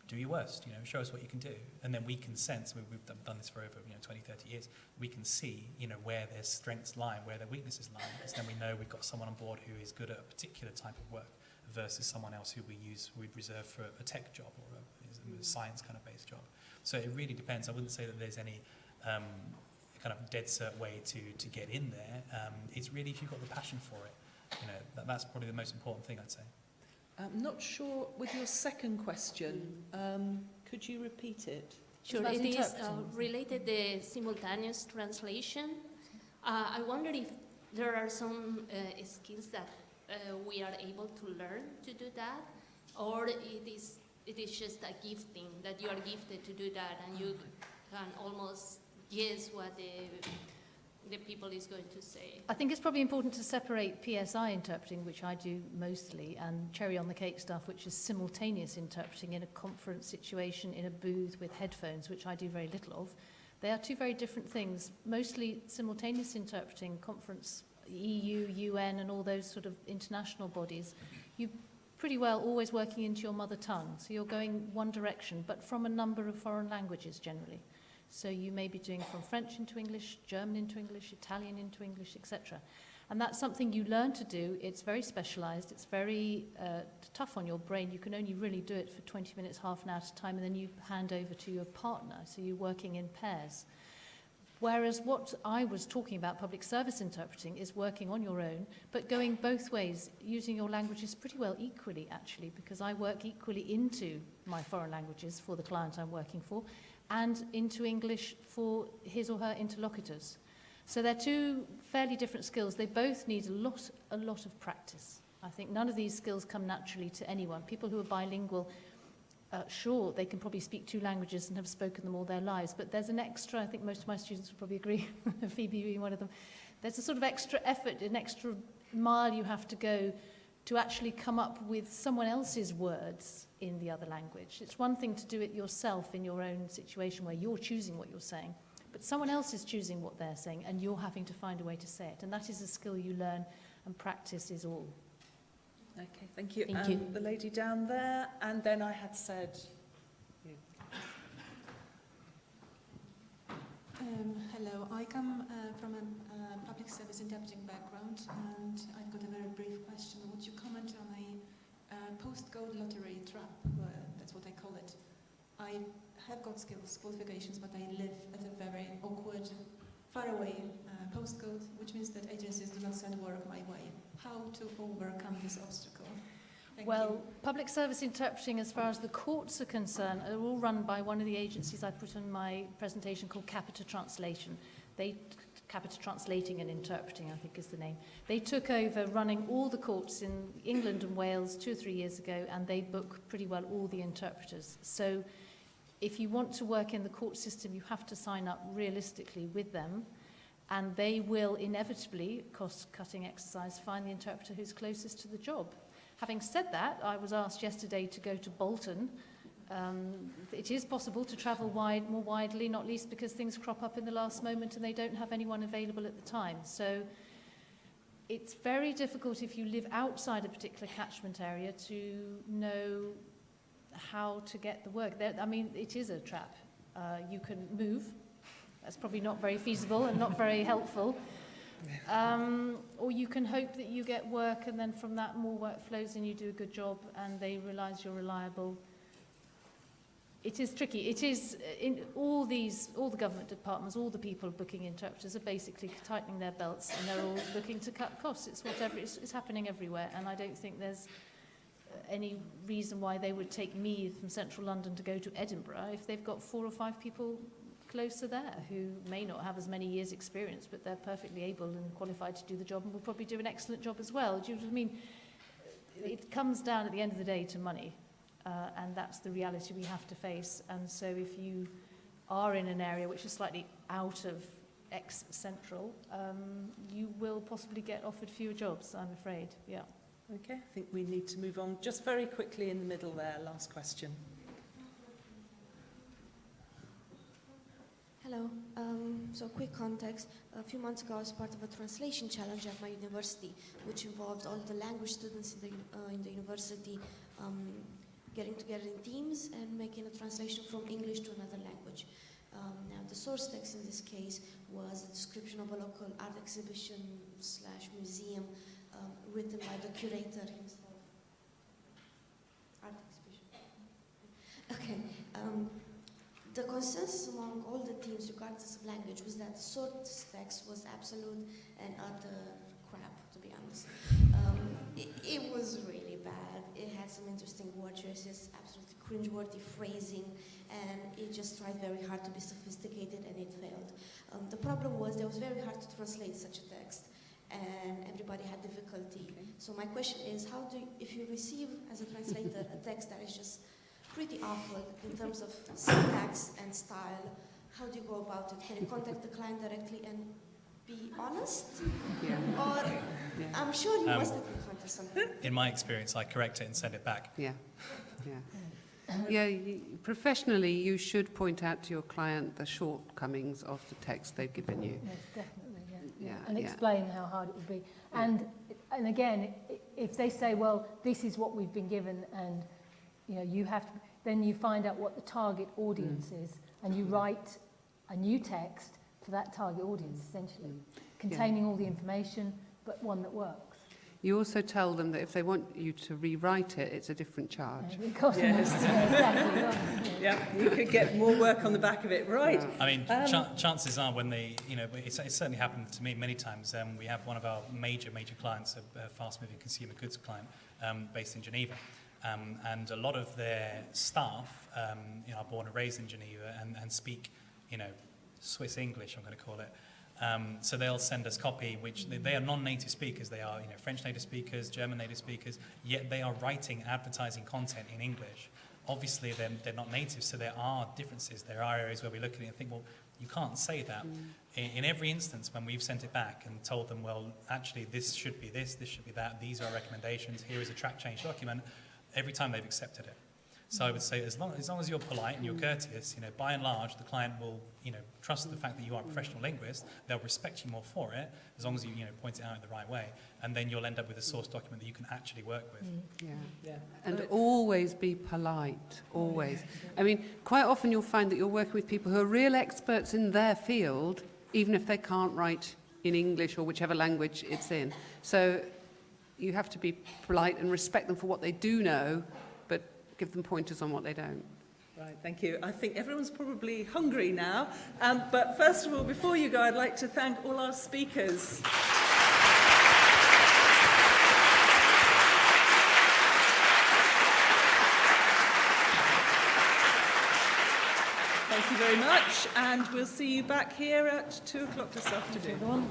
do your worst, show us what you can do. And then we can sense, we've done this for over 20, 30 years, we can see where their strengths lie, where their weaknesses lie, because then we know we've got someone on board who is good at a particular type of work versus someone else who we'd reserve for a tech job or a science kind of based job. So it really depends. I wouldn't say that there's any kind of dead cert way to get in there. It's really if you've got the passion for it. You know, that's probably the most important thing, I'd say. I'm not sure with your second question. Could you repeat it? Sure, it is related to simultaneous translation. I wonder if there are some skills that we are able to learn to do that, or it is just a gifting that you are gifted to do that, and you can almost guess what the people is going to say. I think it's probably important to separate PSI interpreting, which I do mostly, and cherry on the cake stuff, which is simultaneous interpreting in a conference situation in a booth with headphones, which I do very little of. They are two very different things. Mostly simultaneous interpreting, conference, EU, UN, and all those sort of international bodies, you pretty well always working into your mother tongue. So you're going one direction, but from a number of foreign languages generally. So you may be doing from French into English, German into English, Italian into English, etc. And that's something you learn to do. It's very specialized. It's very tough on your brain. You can only really do it for 20 minutes, half an hour at a time, and then you hand over to your partner. So you're working in pairs. Whereas what I was talking about, public service interpreting, is working on your own, but going both ways, using your languages pretty well equally, actually, because I work equally into my foreign languages for the client I'm working for, and into English for his or her interlocutors. So they're two fairly different skills. They both need a lot of practice. I think none of these skills come naturally to anyone. People who are bilingual, sure, they can probably speak two languages and have spoken them all their lives, but there's an extra, I think most of my students would probably agree, Phoebe being one of them, there's a sort of extra effort, an extra mile you have to go to actually come up with someone else's words in the other language. It's one thing to do it yourself in your own situation where you're choosing what you're saying, but someone else is choosing what they're saying and you're having to find a way to say it. And that is a skill you learn, and practice is all. Okay, thank you. Thank you. The lady down there, and then I had said... Hello, I come from a public service interpreting background, and I've got a very brief question. Would you comment on a postcode lottery trap? That's what I call it. I have got skills, qualifications, but I live at a very awkward, faraway postcode, which means that agencies do not send work my way. How to overcome this obstacle? Well, public service interpreting, as far as the courts are concerned, are all run by one of the agencies I put on my presentation called Capita Translation. Capita Translating and Interpreting, I think is the name. They took over running all the courts in England and Wales 2 or 3 years ago, and they book pretty well all the interpreters. So if you want to work in the court system, you have to sign up realistically with them, and they will inevitably, cost-cutting exercise, find the interpreter who's closest to the job. Having said that, I was asked yesterday to go to Bolton. It is possible to travel more widely, not least because things crop up in the last moment and they don't have anyone available at the time. So it's very difficult if you live outside a particular catchment area to know how to get the work. I mean, it is a trap. You can move. That's probably not very feasible and not very helpful. Or you can hope that you get work, and then from that more work flows and you do a good job and they realise you're reliable. It is tricky. It is in all the government departments, all the people booking interpreters are basically tightening their belts, and they're all looking to cut costs. It's happening everywhere, and I don't think there's any reason why they would take me from central London to go to Edinburgh if they've got 4 or 5 people closer there who may not have as many years experience, but they're perfectly able and qualified to do the job and will probably do an excellent job as well. Do you know what I mean? It comes down at the end of the day to money, and that's the reality we have to face. And so if you are in an area which is slightly out of ex-central, you will possibly get offered fewer jobs, I'm afraid. Yeah. Okay, I think we need to move on. Just very quickly in the middle there, last question. Hello. So quick context. A few months ago I was part of a translation challenge at my university, which involved all the language students in the university getting together in teams and making a translation from English to another language. Now the source text in this case was a description of a local art exhibition / museum written by the curator himself. Art exhibition. Okay. the consensus among all the teams, regardless of language, was that the source text was absolute and utter crap, to be honest. It was really bad. It had some interesting word choices, absolutely cringeworthy phrasing, and it just tried very hard to be sophisticated, and it failed. The problem was that it was very hard to translate such a text, and everybody had difficulty. Okay. So my question is, how do you, if you receive as a translator a text that is just pretty awful in terms of syntax and style, how do you go about it? Can you contact the client directly and be honest? Yeah. Or I'm sure you must have encountered something. In my experience, I correct it and send it back. Yeah, yeah. Professionally, you should point out to your client the shortcomings of the text they've given you. Yes, definitely, Yeah, and yeah. explain how hard it would be. And again, if they say, well, this is what we've been given, and you have to, then you find out what the target audience is, and you write a new text for that target audience, essentially, containing all the information, but one that works. You also tell them that if they want you to rewrite it, it's a different charge. Yes. Exactly. Yeah, you could get more work on the back of it, right? I mean, chances are when they, it's certainly happened to me many times. We have one of our major clients, a fast-moving consumer goods client, based in Geneva. And a lot of their staff, are born and raised in Geneva and speak, Swiss English, I'm going to call it. So they'll send us copy, which they are non-native speakers. They are, French native speakers, German native speakers, yet they are writing advertising content in English. Obviously, they're not native, so there are differences. There are areas where we look at it and think, well, you can't say that. In every instance, when we've sent it back and told them, well, actually, this should be this should be that, these are our recommendations, here is a track change document, every time they've accepted it. So I would say as long as you're polite and you're courteous, by and large, the client will, trust the fact that you are a professional linguist. They'll respect you more for it, as long as you, point it out in the right way. And then you'll end up with a source document that you can actually work with. Yeah. And always be polite, always. I mean, quite often you'll find that you're working with people who are real experts in their field, even if they can't write in English or whichever language it's in. So you have to be polite and respect them for what they do know, but give them pointers on what they don't. Right, thank you. I think everyone's probably hungry now. But first of all, before you go, I'd like to thank all our speakers. Thank you very much, and we'll see you back here at 2 o'clock this afternoon.